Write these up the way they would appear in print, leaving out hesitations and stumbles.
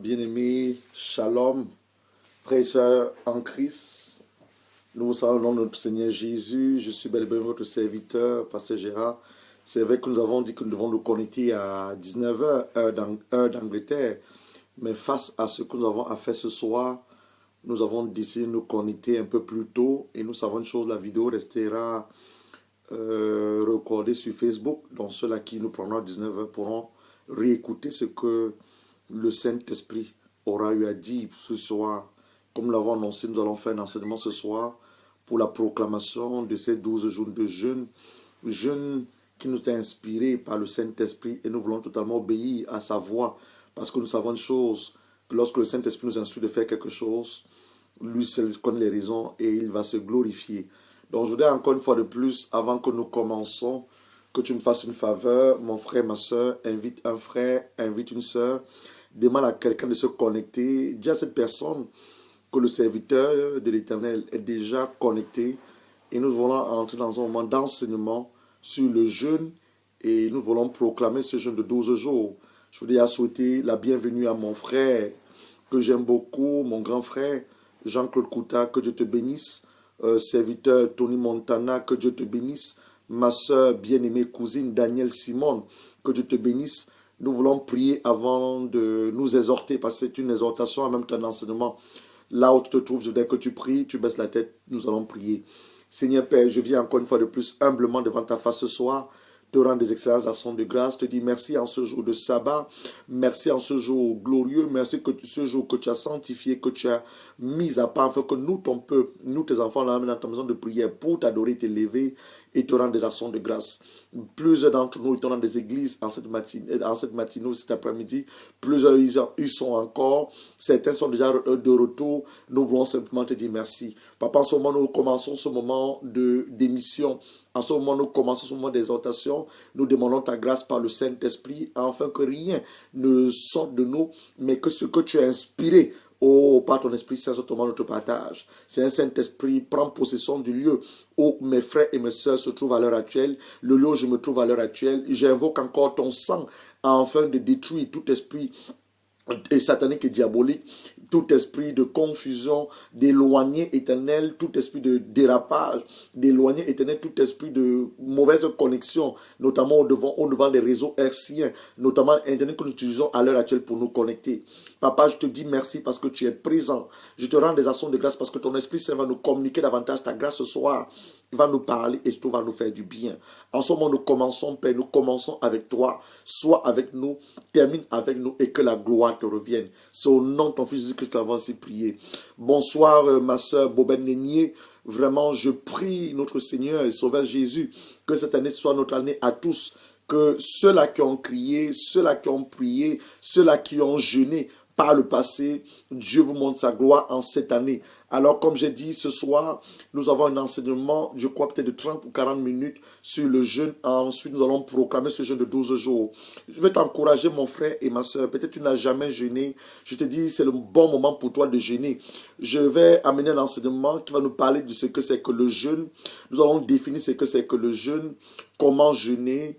bien-aimés, shalom, frères et sœurs en Christ. Nous vous saluons au nom de notre Seigneur Jésus. Je suis bel et bien votre serviteur, Pasteur Gérard. C'est vrai que nous avons dit que nous devons nous connecter à 19h, heure d'Angleterre. Mais face à ce que nous avons à faire ce soir, nous avons décidé de nous connecter un peu plus tôt. Et nous savons une chose, la vidéo restera recordée sur Facebook. Donc ceux-là qui nous prendront à 19h pourront réécouter ce que le Saint-Esprit aura eu à dire ce soir. Comme nous l'avons annoncé, nous allons faire un enseignement ce soir pour la proclamation de ces 12 jours de jeûne. Jeûne qui nous est inspiré par le Saint-Esprit et nous voulons totalement obéir à sa voix. Parce que nous savons une chose, que lorsque le Saint-Esprit nous instruit de faire quelque chose, lui seul connaît les raisons et il va se glorifier. Donc je voudrais encore une fois de plus, avant que nous commençons, que tu me fasses une faveur, mon frère, ma soeur, invite un frère, invite une soeur, demande à quelqu'un de se connecter, dis à cette personne que le serviteur de l'Éternel est déjà connecté et nous voulons entrer dans un moment d'enseignement sur le jeûne et nous voulons proclamer ce jeûne de 12 jours. Je voudrais souhaiter la bienvenue à mon frère que j'aime beaucoup, mon grand frère Jean-Claude Kouta, que Dieu te bénisse, serviteur Tony Montana, que Dieu te bénisse, ma soeur bien-aimée cousine Danielle Simone, que Dieu te bénisse. Nous voulons prier avant de nous exhorter, parce que c'est une exhortation en même temps d'enseignement. Là où tu te trouves, je voudrais que tu pries, tu baisses la tête, nous allons prier. Seigneur Père, je viens encore une fois de plus humblement devant ta face ce soir, te rendre des excellences actions de grâce, te dis merci en ce jour de sabbat, merci en ce jour glorieux, merci que ce jour que tu as sanctifié, que tu as mis à part, afin que nous, ton peuple, nous, tes enfants, là, dans ta maison de prière, pour t'adorer, t'élever et te rendre des actions de grâce. Plusieurs d'entre nous étant dans des églises en cette matinée, cet après-midi, plusieurs ils sont encore, certains sont déjà de retour. Nous voulons simplement te dire merci. Papa, en ce moment, nous commençons ce moment d'émission. En ce moment, nous commençons ce moment d'exhortation. Nous demandons ta grâce par le Saint-Esprit, afin que rien ne sorte de nous, mais que ce que tu as inspiré, oh, par ton Esprit Saint, autrement notre partage. C'est un Saint-Esprit, prends possession du lieu où mes frères et mes sœurs se trouvent à l'heure actuelle, le lieu où je me trouve à l'heure actuelle. J'invoque encore ton sang afin de détruire tout esprit satanique et diabolique, tout esprit de confusion, d'éloigner éternel, tout esprit de dérapage, d'éloigner éternel, tout esprit de mauvaise connexion, notamment au devant des réseaux hertziens, notamment internet que nous utilisons à l'heure actuelle pour nous connecter. Papa, je te dis merci parce que tu es présent. Je te rends des actions de grâce parce que ton Esprit Saint va nous communiquer davantage ta grâce ce soir. Il va nous parler et tout va nous faire du bien. En ce moment, nous commençons, Père, nous commençons avec toi. Sois avec nous, termine avec nous et que la gloire te revienne. C'est au nom de ton Fils Jésus-Christ que nous avons ainsi prié. Bonsoir, ma soeur Bobette Nénier. Vraiment, je prie notre Seigneur et Sauveur Jésus que cette année soit notre année à tous. Que ceux-là qui ont crié, ceux-là qui ont prié, ceux-là qui ont jeûné par le passé, Dieu vous montre sa gloire en cette année. Alors, comme j'ai dit, ce soir, nous avons un enseignement, je crois peut-être de 30 ou 40 minutes sur le jeûne. Ensuite, nous allons proclamer ce jeûne de 12 jours. Je vais t'encourager, mon frère et ma soeur. Peut-être que tu n'as jamais jeûné. Je te dis, c'est le bon moment pour toi de jeûner. Je vais amener un enseignement qui va nous parler de ce que c'est que le jeûne. Nous allons définir ce que c'est que le jeûne, comment jeûner,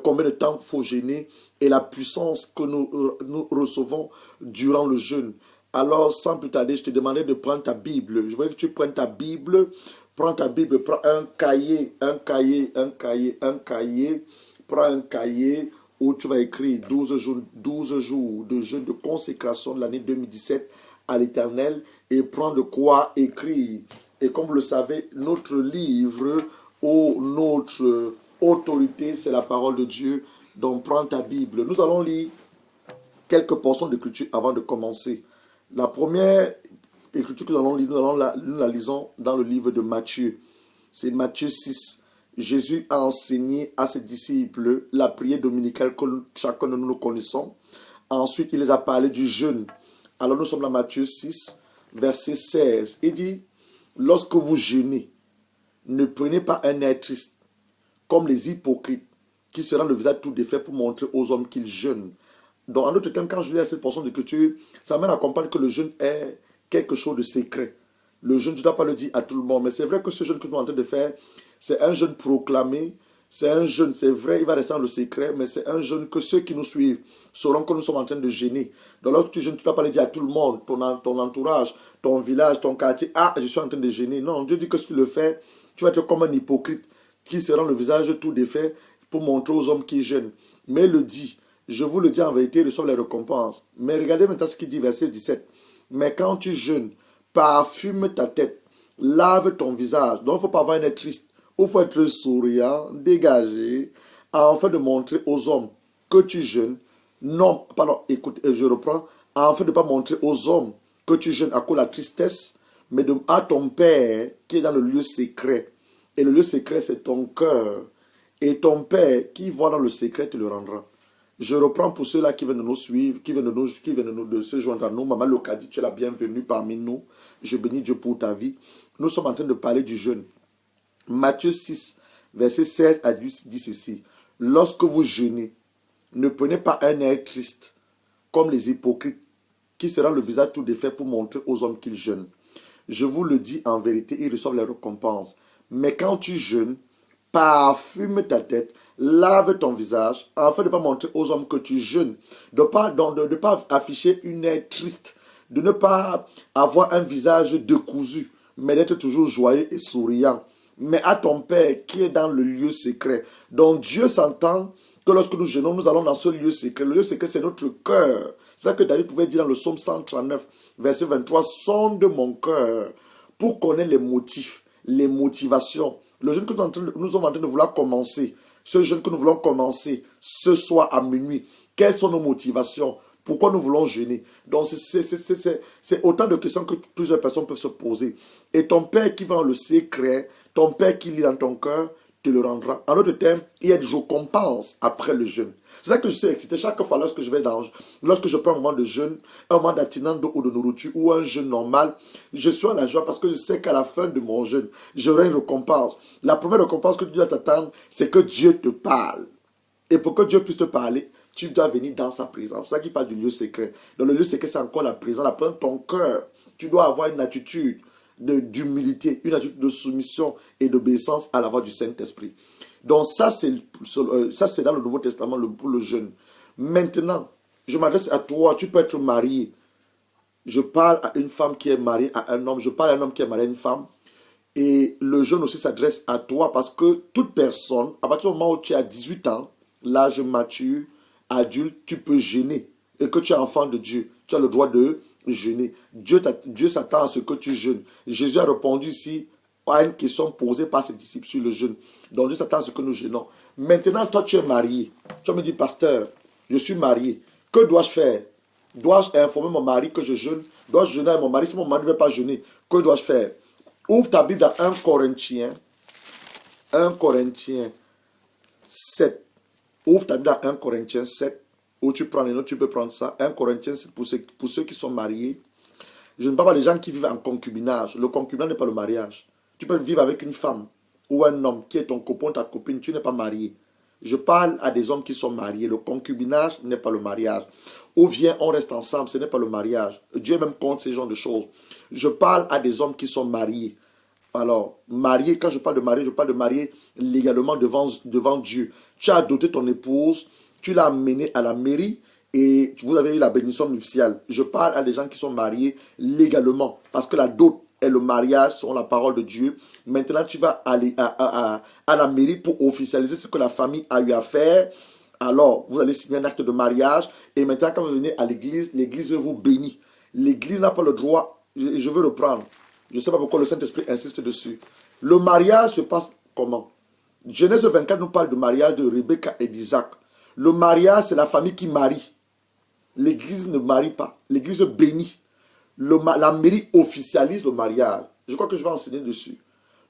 combien de temps il faut jeûner et la puissance que nous recevons durant le jeûne. Alors, sans plus tarder, je te demandais de prendre ta Bible. Je veux que tu prennes ta Bible. Prends ta Bible, prends un cahier. Prends un cahier où tu vas écrire 12 jours de jeûne de consécration de l'année 2017 à l'Éternel. Et prends de quoi écrire. Et comme vous le savez, notre livre ou notre autorité, c'est la parole de Dieu. Donc, prends ta Bible. Nous allons lire quelques portions d'écriture avant de commencer. La première écriture que nous allons lire, nous la lisons dans le livre de Matthieu. C'est Matthieu 6. Jésus a enseigné à ses disciples la prière dominicale que chacun de nous connaissons. Ensuite, il les a parlé du jeûne. Alors, nous sommes dans Matthieu 6, verset 16. Il dit, lorsque vous jeûnez, ne prenez pas un air triste, comme les hypocrites, qui se rendent le visage tout défait pour montrer aux hommes qu'ils jeûnent. Donc, en d'autres termes, quand je lis cette portion d'écriture, ça m'aide à comprendre que le jeûne est quelque chose de secret. Le jeûne, je ne dois pas le dire à tout le monde. Mais c'est vrai que ce jeûne que nous sommes en train de faire, c'est un jeûne proclamé. C'est un jeûne, c'est vrai, il va rester dans le secret, mais c'est un jeûne que ceux qui nous suivent sauront que nous sommes en train de jeûner. Donc lorsque tu jeûnes, tu ne vas pas le dire à tout le monde, ton entourage, ton village, ton quartier, ah, je suis en train de jeûner. Non, Dieu dit que si tu le fais, tu vas être comme un hypocrite qui se rend le visage tout défait pour montrer aux hommes qui jeûnent. Mais il le dit, je vous le dis en vérité, reçoivent les récompenses. Mais regardez maintenant ce qu'il dit, verset 17. Mais quand tu jeûnes, parfume ta tête, lave ton visage. Donc il ne faut pas avoir un être triste. Il faut être souriant, dégagé, afin de montrer aux hommes que tu jeûnes. Non, pardon, écoute, je reprends. Afin de ne pas montrer aux hommes que tu jeûnes à cause de la tristesse, mais à ton Père qui est dans le lieu secret. Et le lieu secret, c'est ton cœur. Et ton Père qui voit dans le secret te le rendra. Je reprends pour ceux-là qui viennent de nous suivre, qui viennent de se joindre à nous. Maman Lokadi, tu es la bienvenue parmi nous. Je bénis Dieu pour ta vie. Nous sommes en train de parler du jeûne. Matthieu 6, verset 16 à 10 dit ceci. Lorsque vous jeûnez, ne prenez pas un air triste, comme les hypocrites, qui se rendent le visage tout défait pour montrer aux hommes qu'ils jeûnent. Je vous le dis en vérité, ils reçoivent les récompenses. Mais quand tu jeûnes, parfume ta tête, lave ton visage, afin de ne pas montrer aux hommes que tu jeûnes, de ne pas afficher une air triste, de ne pas avoir un visage décousu, mais d'être toujours joyeux et souriant. Mais à ton Père qui est dans le lieu secret. Donc Dieu s'entend que lorsque nous jeûnons, nous allons dans ce lieu secret. Le lieu secret, c'est notre cœur. C'est ça que David pouvait dire dans le psaume 139, verset 23, sonde mon cœur pour connaître les motifs, les motivations. Le jeûne que nous sommes en train de vouloir commencer, ce jeûne que nous voulons commencer ce soir à minuit, quelles sont nos motivations? Pourquoi nous voulons jeûner? Donc, c'est autant de questions que plusieurs personnes peuvent se poser. Et ton Père qui va dans le secret, ton Père qui lit dans ton cœur, te le rendra. En d'autres termes, il y a des récompenses après le jeûne. C'est ça que je suis excité chaque fois lorsque je prends un moment de jeûne, un moment d'abstinence d'eau ou de nourriture ou un jeûne normal, je suis en la joie parce que je sais qu'à la fin de mon jeûne, j'aurai une récompense. La première récompense que tu dois t'attendre, c'est que Dieu te parle. Et pour que Dieu puisse te parler, tu dois venir dans sa présence. C'est ça qu'il parle du lieu secret. Dans le lieu secret, c'est encore la présence de ton cœur. Tu dois avoir une attitude d'humilité, une attitude de soumission et d'obéissance à la voix du Saint-Esprit. Donc ça, c'est dans le Nouveau Testament pour le jeûne. Maintenant, je m'adresse à toi, tu peux être marié. Je parle à une femme qui est mariée à un homme, je parle à un homme qui est marié à une femme. Et le jeûne aussi s'adresse à toi parce que toute personne, à partir du moment où tu as 18 ans, l'âge mature, adulte, tu peux jeûner. Et que tu es enfant de Dieu, tu as le droit de jeûner. Dieu s'attend à ce que tu jeûnes. Jésus a répondu ici à une question posée par ses disciples sur le jeûne. Donc Dieu s'attend à ce que nous jeûnons. Maintenant, toi, tu es marié. Tu me dis, pasteur, je suis marié. Que dois-je faire? Dois-je informer mon mari que je jeûne? Dois-je jeûner avec mon mari? Si mon mari ne veut pas jeûner, que dois-je faire? Ouvre ta Bible dans 1 Corinthiens 7. Ouvre ta Bible dans 1 Corinthiens 7. Où tu prends les notes, tu peux prendre ça. 1 Corinthiens, c'est pour ceux qui sont mariés. Je ne parle pas des gens qui vivent en concubinage. Le concubinage n'est pas le mariage. Tu peux vivre avec une femme ou un homme qui est ton copain, ta copine, tu n'es pas marié. Je parle à des hommes qui sont mariés. Le concubinage n'est pas le mariage. Ou bien on reste ensemble, ce n'est pas le mariage. Dieu même compte ces genres de choses. Je parle à des hommes qui sont mariés. Alors, marié, quand je parle de marié légalement devant Dieu. Tu as doté ton épouse, tu l'as amenée à la mairie et vous avez eu la bénédiction nuptiale. Je parle à des gens qui sont mariés légalement parce que la dot et le mariage sont la parole de Dieu. Maintenant, tu vas aller à la mairie pour officialiser ce que la famille a eu à faire. Alors, vous allez signer un acte de mariage et maintenant, quand vous venez à l'église, l'église vous bénit. L'église n'a pas le droit, je veux reprendre. Je ne sais pas pourquoi le Saint-Esprit insiste dessus. Le mariage se passe comment? Genèse 24 nous parle du mariage de Rebecca et d'Isaac. Le mariage, c'est la famille qui marie. L'église ne marie pas. L'église bénit. La mairie officialise le mariage. Je crois que je vais enseigner dessus.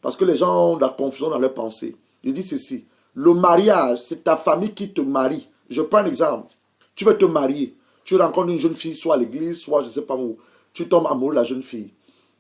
Parce que les gens ont de la confusion dans leurs pensées. Je dis ceci. Le mariage, c'est ta famille qui te marie. Je prends un exemple. Tu veux te marier. Tu rencontres une jeune fille, soit à l'église, soit je ne sais pas où. Tu tombes amoureux de la jeune fille.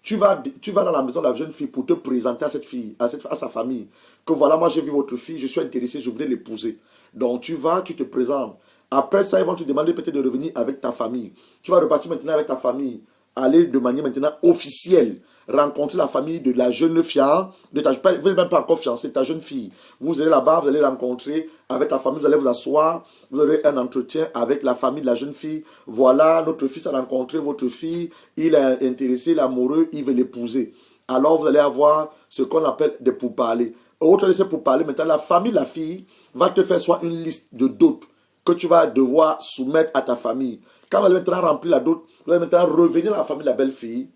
Tu vas dans la maison de la jeune fille pour te présenter à cette fille, à sa famille. Que voilà, moi j'ai vu votre fille, je suis intéressé, je voulais l'épouser. Donc tu vas, tu te présentes. Après ça, ils vont te demander peut-être de revenir avec ta famille. Tu vas repartir maintenant avec ta famille. Aller de manière maintenant officielle. rencontrer la famille de la jeune fiancée, vous n'êtes même pas encore fiancé, ta jeune fille. Vous allez là-bas, vous allez rencontrer avec la famille, vous allez vous asseoir, vous aurez un entretien avec la famille de la jeune fille. Voilà, notre fils a rencontré votre fille, il est intéressé, il est amoureux, il veut l'épouser. Alors vous allez avoir ce qu'on appelle des pourparlers. Autre de ces pourparlers, maintenant la famille de la fille va te faire soit une liste de doutes que tu vas devoir soumettre à ta famille. Quand vous allez maintenant remplir la dot, vous allez maintenant revenir à la famille de la belle-fille,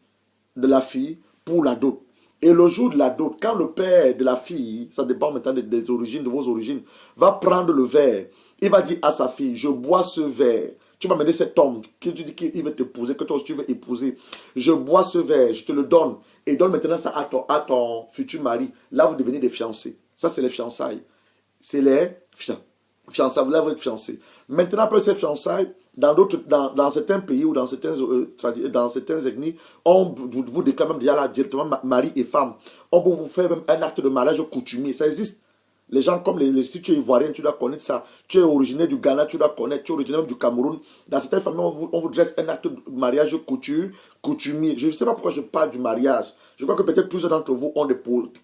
de la fille, pour la dot. Et le jour de la dot, quand le père de la fille, ça dépend maintenant des origines, de vos origines, va prendre le verre, il va dire à sa fille, je bois ce verre. Tu m'as amené cet homme qui tu dis qu'il veut t'épouser, que toi aussi tu veux épouser. Je bois ce verre, je te le donne. Et donne maintenant ça à ton futur mari. Là, vous devenez des fiancés. Ça, c'est les fiançailles. C'est les fiançailles. Là, vous êtes fiancés. Maintenant, après ces fiançailles, dans certains pays ou dans certaines ethnies, on vous déclare même déjà là, directement mari et femme. On peut vous faire même un acte de mariage coutumier. Ça existe. Les gens comme si tu es ivoirien, tu dois connaître ça. Tu es originaire du Ghana, tu dois connaître. Tu es originaire du Cameroun. Dans certaines familles, on vous dresse un acte de mariage coutumier. Je ne sais pas pourquoi je parle du mariage. Je crois que peut-être plusieurs d'entre vous ont des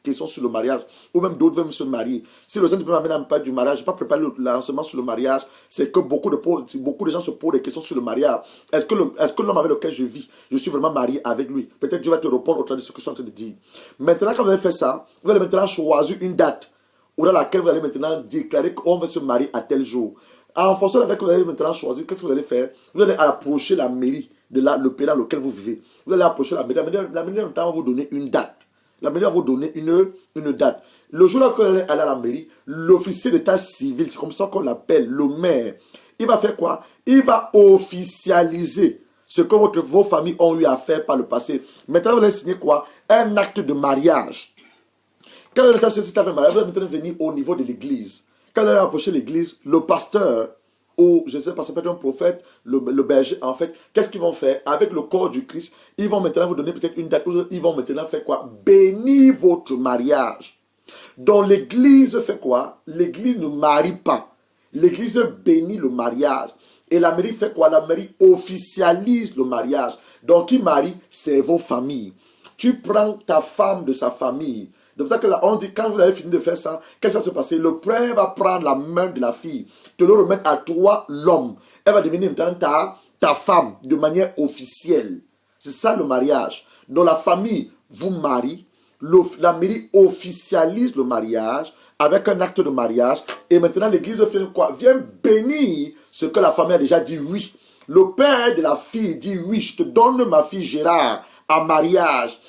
questions sur le mariage. Ou même d'autres veulent se marier. Si le Seigneur ne m'amène pas du mariage, je n'ai pas préparé le lancement sur le mariage. C'est que beaucoup de gens se posent des questions sur le mariage. Est-ce que l'homme avec lequel je vis, je suis vraiment marié avec lui? Peut-être Dieu va te répondre au travers de ce que je suis en train de dire. Maintenant, quand vous avez fait ça, vous allez maintenant choisir une date ou dans laquelle vous allez maintenant déclarer qu'on va se marier à tel jour. En fonction de laquelle vous allez maintenant choisir, qu'est-ce que vous allez faire? Vous allez approcher la mairie de le pays dans lequel vous vivez. Vous allez approcher la mairie. La mairie va vous donner une date. La mairie va vous donner une date. Le jour où vous allez aller à la mairie, l'officier d'état civil, c'est comme ça qu'on l'appelle, le maire, il va faire quoi? Il va officialiser ce que vos familles ont eu à faire par le passé. Maintenant, vous allez signer quoi? Un acte de mariage. Quand vous allez maintenant venir au niveau de l'église. Quand vous allez approcher l'église, le pasteur, ou je ne sais pas, ça peut être un prophète, le berger, en fait, qu'est-ce qu'ils vont faire? Avec le corps du Christ, ils vont maintenant vous donner peut-être une date, ils vont maintenant faire quoi? Bénir votre mariage. Donc l'église fait quoi? L'église ne marie pas. L'église bénit le mariage. Et la mairie fait quoi? La mairie officialise le mariage. Donc qui marie? C'est vos familles. Tu prends ta femme de sa famille. C'est pour ça que là, on dit, quand vous avez fini de faire ça, qu'est-ce qui va se passer? Le père va prendre la main de la fille, te le remettre à toi, l'homme. Elle va devenir maintenant ta femme, de manière officielle. C'est ça le mariage. Donc la famille vous marie, la mairie officialise le mariage avec un acte de mariage. Et maintenant, l'église fait quoi? Vient bénir ce que la famille a déjà dit oui. Le père de la fille dit oui, je te donne ma fille Gérard en mariage.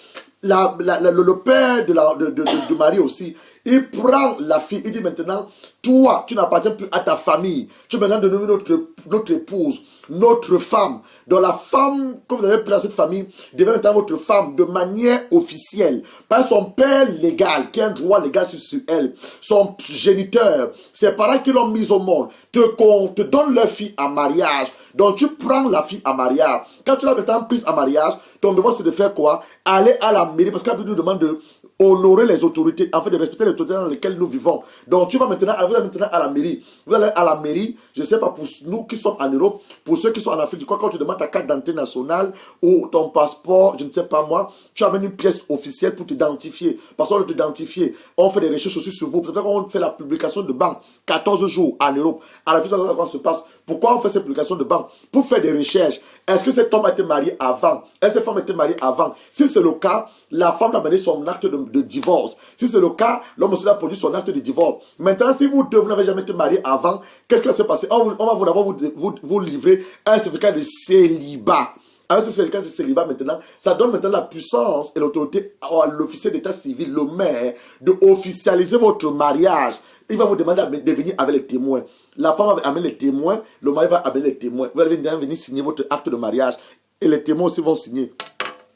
Le père du mari aussi, il prend la fille, il dit maintenant, toi, tu n'appartiens plus à ta famille. Tu es maintenant devenu notre épouse, notre femme. Donc la femme que vous avez pris dans cette famille devient maintenant votre femme de manière officielle. Par son père légal, qui a un droit légal sur elle, son géniteur, ses parents qui l'ont mise au monde, te donnent leur fille en mariage. Donc tu prends la fille en mariage. Quand tu l'as maintenant prise en mariage, ton devoir c'est de faire quoi? Aller à la mairie, parce que la Bible nous demande de honorer les autorités, en fait de respecter les autorités dans lesquelles nous vivons. Donc tu vas maintenant, vous allez maintenant à la mairie. Vous allez à la mairie, je ne sais pas pour nous qui sommes en Europe, pour ceux qui sont en Afrique, du coup, quand tu demandes ta carte d'identité nationale ou ton passeport, je ne sais pas moi, tu amènes une pièce officielle pour t'identifier. Parce qu'on veut t'identifier, on fait des recherches aussi sur vous. Peut-être qu'on fait la publication de banque 14 jours en Europe. À la fin, comment ça se passe? Pourquoi on fait cette publication de banque? Pour faire des recherches. Est-ce que cet homme a été marié avant? Est-ce que cette femme a été mariée avant? Si c'est le cas, la femme doit mener son acte de divorce. Si c'est le cas, l'homme aussi doit produire son acte de divorce. Maintenant, si vous deux, vous n'avez jamais été mariés avant, qu'est-ce qui va se passer? On va d'abord vous livrer un certificat de célibat. Avec ce certificat de célibat maintenant, ça donne maintenant la puissance et l'autorité à l'officier d'état civil, le maire, de officialiser votre mariage. Il va vous demander de venir avec les témoins. La femme va amener les témoins, le mari va amener les témoins. Vous allez venir signer votre acte de mariage et les témoins aussi vont signer.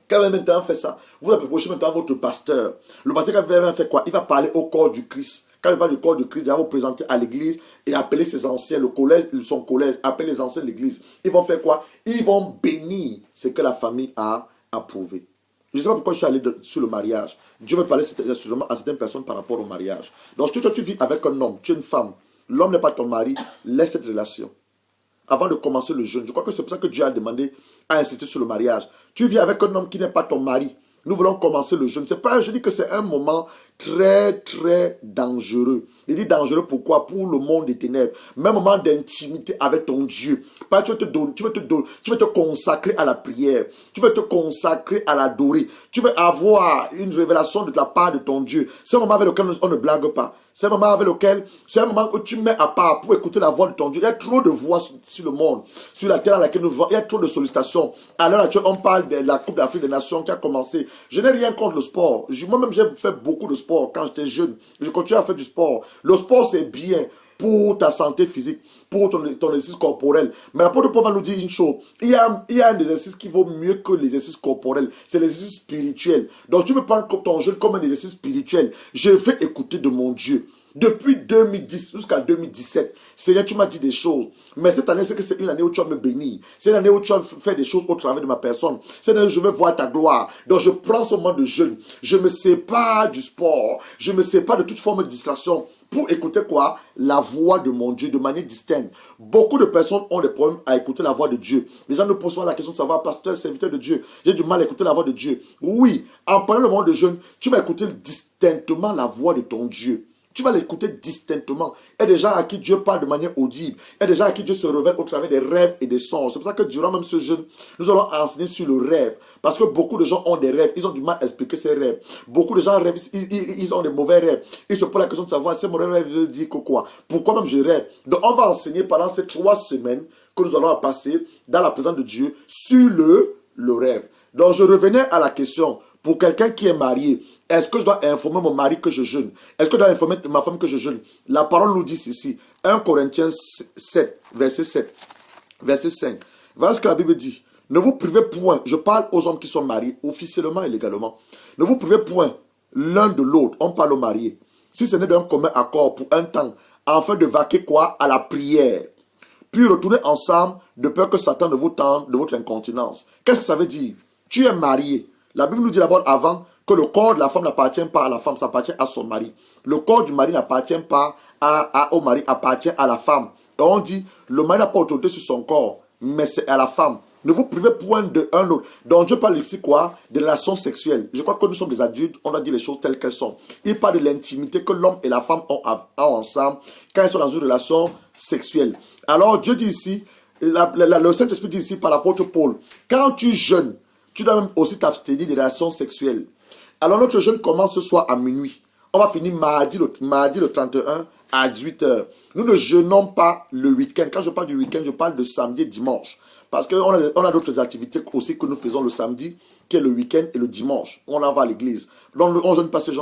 Quand vous maintenant fait ça, vous approchez maintenant votre pasteur. Le pasteur va faire quoi? Il va parler au corps du Christ. Quand il parle du corps du Christ, il va vous présenter à l'église et appeler ses anciens, le collège, son collège, appeler les anciens de l'église. Ils vont faire quoi? Ils vont bénir ce que la famille a approuvé. Je ne sais pas pourquoi je suis allé sur le mariage. Dieu veut parler seulement à certaines personnes par rapport au mariage. Donc, si toi tu vis avec un homme, tu es une femme, l'homme n'est pas ton mari, laisse cette relation. Avant de commencer le jeûne, je crois que c'est pour ça que Dieu a demandé à insister sur le mariage. Tu vis avec un homme qui n'est pas ton mari, nous voulons commencer le jeûne. C'est pas, je dis que c'est un moment très, très dangereux. Il dit dangereux pourquoi? Pour le monde des ténèbres. Mais un moment d'intimité avec ton Dieu. Pas, tu veux te consacrer à la prière. Tu veux te consacrer à l'adorer. Tu veux avoir une révélation de la part de ton Dieu. C'est un moment avec lequel on ne blague pas. C'est un moment avec lequel, c'est un moment où tu mets à part pour écouter la voix de ton Dieu. Il y a trop de voix sur le monde, sur la terre à laquelle nous vivons. Il y a trop de sollicitations. À l'heure actuelle, on parle de la Coupe d'Afrique des Nations qui a commencé. Je n'ai rien contre le sport. Moi-même, j'ai fait beaucoup de sport quand j'étais jeune. Je continue à faire du sport. Le sport, c'est bien pour ta santé physique, pour ton exercice corporel. Mais l'apôtre Paul va nous dire une chose. Il y a un exercice qui vaut mieux que l'exercice corporel. C'est l'exercice spirituel. Donc tu peux prendre ton jeûne comme un exercice spirituel. Je vais écouter de mon Dieu. Depuis 2010 jusqu'à 2017, Seigneur, tu m'as dit des choses. Mais cette année, c'est une année où tu vas me bénir. C'est une année où tu vas faire des choses au travers de ma personne. C'est une année où je vais voir ta gloire. Donc je prends ce moment de jeûne. Je me sépare du sport. Je me sépare de toute forme de distraction. Pour écouter quoi? La voix de mon Dieu de manière distincte. Beaucoup de personnes ont des problèmes à écouter la voix de Dieu. Les gens nous posent souvent la question de savoir, pasteur, serviteur de Dieu, j'ai du mal à écouter la voix de Dieu. Oui, en prenant le moment de jeûne, tu vas écouter distinctement la voix de ton Dieu. Tu vas l'écouter distinctement. Il y a des gens à qui Dieu parle de manière audible. Il y a des gens à qui Dieu se révèle au travers des rêves et des songes. C'est pour ça que durant même ce jeûne, nous allons enseigner sur le rêve. Parce que beaucoup de gens ont des rêves. Ils ont du mal à expliquer ces rêves. Beaucoup de gens rêvent. Ils ont des mauvais rêves. Ils se posent la question de savoir si mon rêve veut dire que quoi. Pourquoi même je rêve? Donc on va enseigner pendant ces 3 semaines que nous allons passer dans la présence de Dieu sur le rêve. Donc je revenais à la question. Pour quelqu'un qui est marié, est-ce que je dois informer mon mari que je jeûne? Est-ce que je dois informer ma femme que je jeûne? La parole nous dit ceci. 1 Corinthiens 7, verset 7, verset 5. Voilà ce que la Bible dit. Ne vous privez point, je parle aux hommes qui sont mariés, officiellement et légalement. Ne vous privez point l'un de l'autre, on parle aux mariés. Si ce n'est d'un commun accord pour un temps, afin de vaquer quoi? À la prière. Puis retournez ensemble de peur que Satan ne vous tente de votre incontinence. Qu'est-ce que ça veut dire? Tu es marié. La Bible nous dit d'abord avant que le corps de la femme n'appartient pas à la femme, ça appartient à son mari. Le corps du mari n'appartient pas au mari, appartient à la femme. Et on dit, le mari n'a pas autorité sur son corps, mais c'est à la femme. Ne vous privez point de un autre. Donc Dieu parle ici quoi? De relations sexuelles. Je crois que nous sommes des adultes, on doit dire les choses telles qu'elles sont. Il parle de l'intimité que l'homme et la femme ont ensemble quand ils sont dans une relation sexuelle. Alors Dieu dit ici, le Saint-Esprit dit ici par l'apôtre Paul, quand tu jeûnes, tu dois même aussi t'abstenir des relations sexuelles. Alors notre jeûne commence ce soir à minuit. On va finir mardi le 31 à 18h. Nous ne jeûnons pas le week-end. Quand je parle du week-end, je parle de samedi et dimanche. Parce qu'on a d'autres activités aussi que nous faisons le samedi, qui est le week-end et le dimanche. On en va à l'église. Donc on ne jeûne pas ces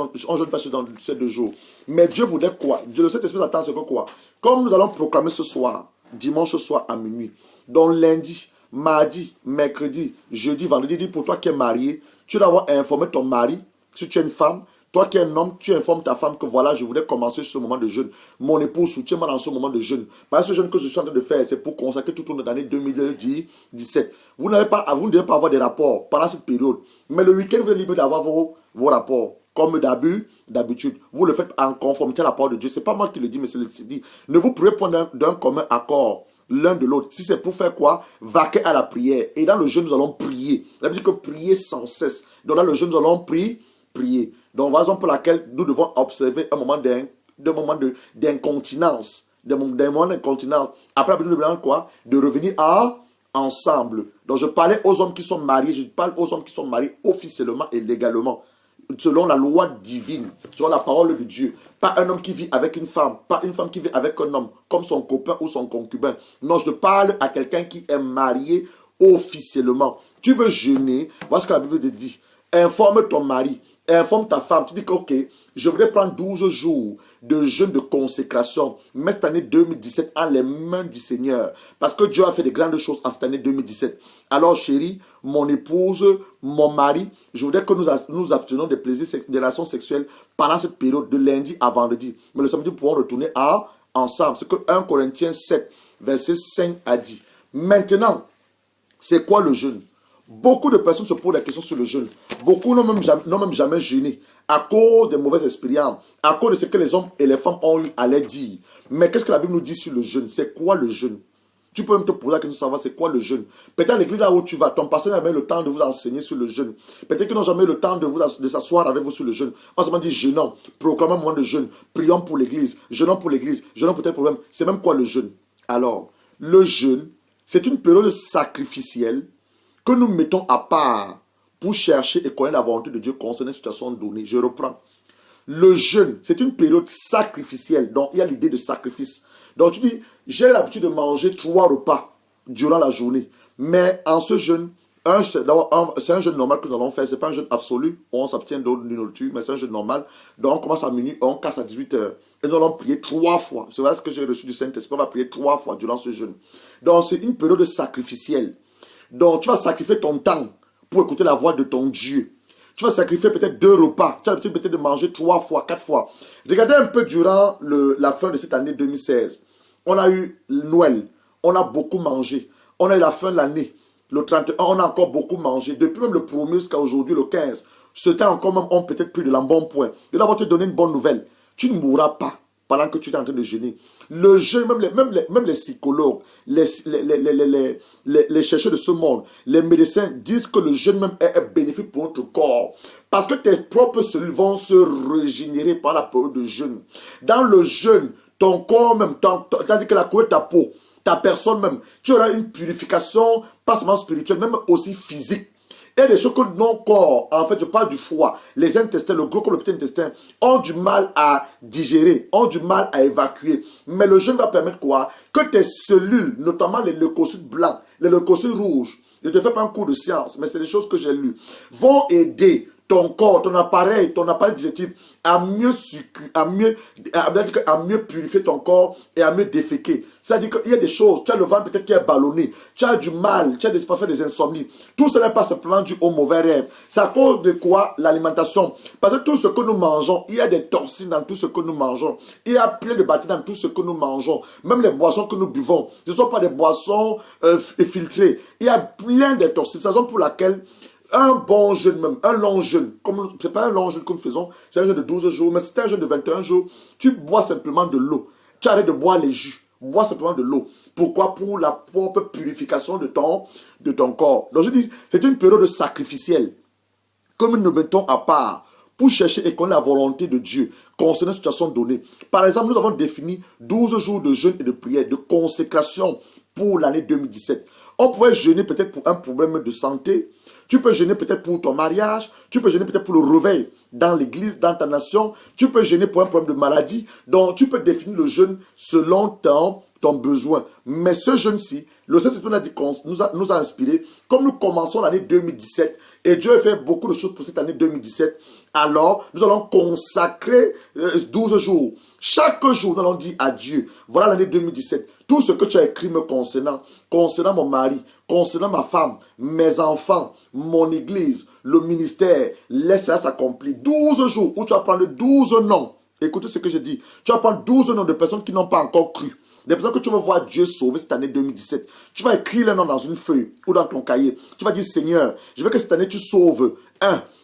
2 jours. Mais Dieu voudrait quoi? Dieu, le Saint-Esprit attend ce que quoi? Comme nous allons proclamer ce soir, dimanche soir à minuit. Donc lundi, mardi, mercredi, jeudi, vendredi, dit pour toi qui es marié, tu dois avoir informé ton mari, si tu es une femme, toi qui es un homme, tu informes ta femme que voilà, je voudrais commencer ce moment de jeûne. Mon épouse soutient-moi dans ce moment de jeûne. Parce que ce jeûne que je suis en train de faire, c'est pour consacrer tout au long de l'année 2017. Vous ne devez pas avoir des rapports pendant cette période. Mais le week-end, vous êtes libre d'avoir vos rapports. Comme d'habitude, vous le faites en conformité à la parole de Dieu. Ce n'est pas moi qui le dis, mais c'est le dit. Ne vous privez pas d'un commun accord l'un de l'autre. Si c'est pour faire quoi? Vaquer à la prière. Et dans le jeûne, nous allons prier. La Bible dit que prier sans cesse. Donc dans le jeûne, nous allons prier. Donc raison pour laquelle nous devons observer un moment d'incontinence. D'un moment d'incontinence. Après, la Bible nous demande quoi? De revenir ensemble. Donc je parlais aux hommes qui sont mariés. Je parle aux hommes qui sont mariés officiellement et légalement. Selon la loi divine, selon la parole de Dieu. Pas un homme qui vit avec une femme, pas une femme qui vit avec un homme, comme son copain ou son concubin. Non, je parle à quelqu'un qui est marié officiellement. Tu veux jeûner, voilà ce que la Bible te dit. Informe ton mari, informe ta femme. Tu dis que, ok, je voudrais prendre 12 jours de jeûne de consécration. Mais cette année 2017 en les mains du Seigneur. Parce que Dieu a fait de grandes choses en cette année 2017. Alors chérie, mon épouse, mon mari, je voudrais que nous abstenions des plaisirs, des relations sexuelles pendant cette période de lundi à vendredi. Mais le samedi, nous pourrons retourner ensemble. C'est que 1 Corinthiens 7, verset 5 a dit. Maintenant, c'est quoi le jeûne? Beaucoup de personnes se posent la question sur le jeûne. Beaucoup n'ont même jamais jeûné à cause des mauvaises expériences, à cause de ce que les hommes et les femmes ont eu à leur dire. Mais qu'est-ce que la Bible nous dit sur le jeûne? C'est quoi le jeûne? Tu peux même te poser la question de savoir c'est quoi le jeûne. Peut-être à l'église là où tu vas, ton pasteur n'a jamais eu le temps de vous enseigner sur le jeûne. Peut-être qu'ils n'ont jamais eu le temps de s'asseoir avec vous sur le jeûne. On se dit jeûnons, proclamons un moment de jeûne, prions pour l'église, jeûnons pour tel problème. C'est même quoi le jeûne? Alors, le jeûne, c'est une période sacrificielle que nous mettons à part pour chercher et connaître la volonté de Dieu concernant une situation donnée. Je reprends. Le jeûne, c'est une période sacrificielle. Donc, il y a l'idée de sacrifice. Donc, tu dis, j'ai l'habitude de manger 3 repas durant la journée. Mais en ce jeûne, c'est un jeûne normal que nous allons faire. Ce n'est pas un jeûne absolu. On s'abstient de nourriture, mais c'est un jeûne normal. Donc, on commence à minuit, on casse à 18 h. Et nous allons prier 3 fois. C'est vrai ce que j'ai reçu du Saint-Esprit. On va prier 3 fois durant ce jeûne. Donc, c'est une période sacrificielle. Donc, tu vas sacrifier ton temps pour écouter la voix de ton Dieu. Tu vas sacrifier peut-être 2 repas. Tu as l'habitude peut-être de manger 3 fois, 4 fois. Regardez un peu durant la fin de cette année 2016. On a eu Noël. On a beaucoup mangé. On a eu la fin de l'année. Le 31, on a encore beaucoup mangé. Depuis même le 1er jusqu'à aujourd'hui, le 15. C'était encore même, on peut-être pris de l'embonpoint. Je vais te donner une bonne nouvelle. Tu ne mourras pas pendant que tu es en train de jeûner. Le jeûne, même les psychologues, les chercheurs de ce monde, les médecins disent que le jeûne même est bénéfique pour notre corps. Parce que tes propres cellules vont se régénérer par la période de jeûne. Dans le jeûne, ton corps même, tandis que la couleur de ta peau, ta personne même, tu auras une purification, pas seulement spirituelle, même aussi physique. Il y a des choses que nos corps, en fait, je parle du foie, les intestins, le gros comme le petit intestin, ont du mal à digérer, ont du mal à évacuer. Mais le jeûne va permettre quoi? Que tes cellules, notamment les leucocytes blancs, les leucocytes rouges, je ne te fais pas un cours de science, mais c'est des choses que j'ai lues, vont aider ton corps, ton appareil digestif à mieux purifier ton corps et à mieux déféquer. C'est-à-dire qu'il y a des choses, tu as le ventre peut-être qui est ballonné, tu as du mal, tu as parfois des insomnies. Tout cela n'est pas simplement dû au mauvais rêve. C'est à cause de quoi? L'alimentation. Parce que tout ce que nous mangeons, il y a des toxines dans tout ce que nous mangeons. Il y a plein de bactéries dans tout ce que nous mangeons. Même les boissons que nous buvons, ce ne sont pas des boissons filtrées. Il y a plein de toxines. C'est la raison pour laquelle un bon jeûne même, un long jeûne, ce n'est pas un long jeûne que nous faisons, c'est un jeûne de 12 jours, mais c'est un jeûne de 21 jours, tu bois simplement de l'eau. Tu arrêtes de boire les jus, bois simplement de l'eau. Pourquoi? Pour la propre purification de ton corps. Donc je dis, c'est une période sacrificielle que nous nous mettons à part pour chercher et connaître la volonté de Dieu concernant une situation donnée. Par exemple, nous avons défini 12 jours de jeûne et de prière, de consécration pour l'année 2017. On pourrait jeûner peut-être pour un problème de santé. Tu peux jeûner peut-être pour ton mariage. Tu peux jeûner peut-être pour le réveil dans l'église, dans ta nation. Tu peux jeûner pour un problème de maladie. Donc, tu peux définir le jeûne selon ton besoin. Mais ce jeûne-ci, le Saint-Esprit nous a inspiré. Comme nous commençons l'année 2017, et Dieu a fait beaucoup de choses pour cette année 2017, alors nous allons consacrer 12 jours. Chaque jour, nous allons dire à Dieu, voilà l'année 2017. Tout ce que tu as écrit me concernant mon mari, concernant ma femme, mes enfants, mon église, le ministère, laisse ça s'accomplir. 12 jours où tu vas prendre 12 noms. Écoutez ce que je dis. Tu vas prendre 12 noms de personnes qui n'ont pas encore cru. Des personnes que tu vas voir Dieu sauver cette année 2017. Tu vas écrire les noms dans une feuille ou dans ton cahier. Tu vas dire, Seigneur, je veux que cette année tu sauves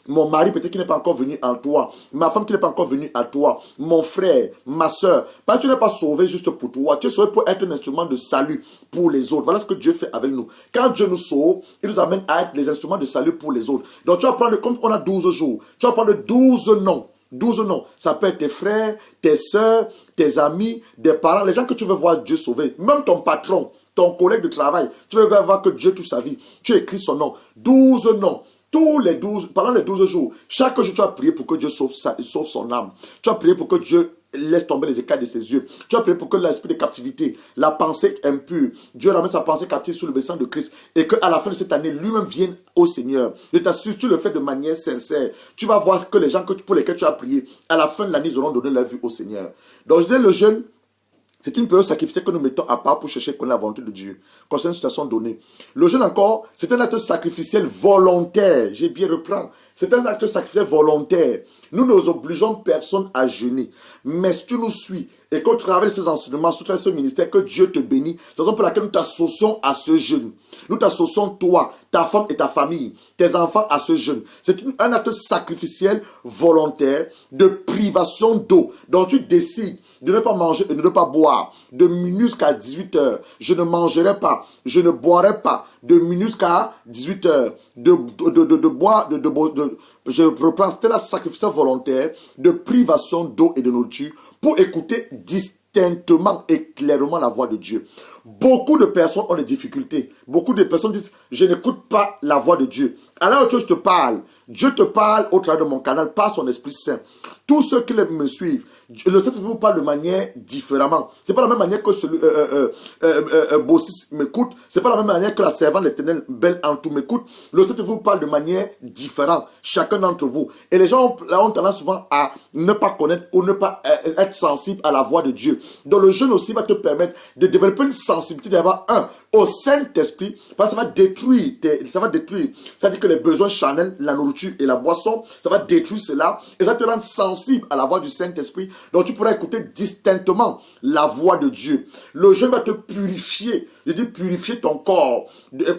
mon mari peut-être qui n'est pas encore venu à toi, ma femme qui n'est pas encore venue à toi, mon frère, ma soeur. Parce que tu n'es pas sauvé juste pour toi, tu es sauvé pour être un instrument de salut pour les autres. Voilà ce que Dieu fait avec nous. Quand Dieu nous sauve, il nous amène à être les instruments de salut pour les autres. Donc tu vas prendre, comme on a 12 jours, tu vas prendre 12 noms. 12 noms. Ça peut être tes frères, tes soeurs, tes amis, des parents, les gens que tu veux voir Dieu sauver. Même ton patron, ton collègue de travail, tu veux voir que Dieu toute sa vie. Tu écris son nom. 12 noms. Pendant les 12 jours, chaque jour, tu as prié pour que Dieu sauve son âme. Tu as prié pour que Dieu laisse tomber les écailles de ses yeux. Tu as prié pour que l'esprit de captivité, la pensée impure, Dieu ramène sa pensée captive sur le bassin de Christ et qu'à la fin de cette année, lui-même vienne au Seigneur. Je t'assure, tu le fais de manière sincère. Tu vas voir que les gens pour lesquels tu as prié, à la fin de l'année, ils auront donné leur vie au Seigneur. Donc, je disais, le jeûne, c'est une période sacrificielle que nous mettons à part pour chercher la volonté de Dieu concernant une situation donnée. Le jeûne encore, c'est un acte sacrificiel volontaire. J'ai bien repris. C'est un acte sacrificiel volontaire. Nous ne nous obligeons personne à jeûner. Mais si tu nous suis et qu'au travers de ces enseignements, sous ce ministère, que Dieu te bénisse. C'est la raison pour laquelle nous t'associons à ce jeûne. Nous t'associons toi, ta femme et ta famille, tes enfants à ce jeûne. C'est un acte sacrificiel volontaire de privation d'eau. Donc tu décides de ne pas manger et de ne pas boire. De minuit jusqu'à 18 heures, je ne mangerai pas, je ne boirai pas. De minuit jusqu'à 18 heures, je reprends, c'était la sacrifice volontaire de privation d'eau et de nourriture pour écouter distinctement et clairement la voix de Dieu. Beaucoup de personnes ont des difficultés. Beaucoup de personnes disent, je n'écoute pas la voix de Dieu. Alors que je te parle, Dieu te parle au travers de mon canal par son Esprit Saint. Tous ceux qui me suivent, le Saint-Esprit vous parle de manière différemment. C'est pas la même manière que celui Bossis m'écoute. C'est pas la même manière que la servante de l'Éternel Belle Antou m'écoute. Le Saint-Esprit vous parle de manière différente, chacun d'entre vous. Et les gens ont tendance souvent à ne pas connaître ou ne pas être sensibles à la voix de Dieu. Donc le jeûne aussi va te permettre de développer une sensibilité d'avoir au Saint-Esprit, parce que ça va détruire, c'est-à-dire que les besoins charnels, la nourriture et la boisson, ça va détruire cela, et ça te rend sensible à la voix du Saint-Esprit, donc tu pourras écouter distinctement la voix de Dieu. Le jeûne va te purifier, je dis purifier ton corps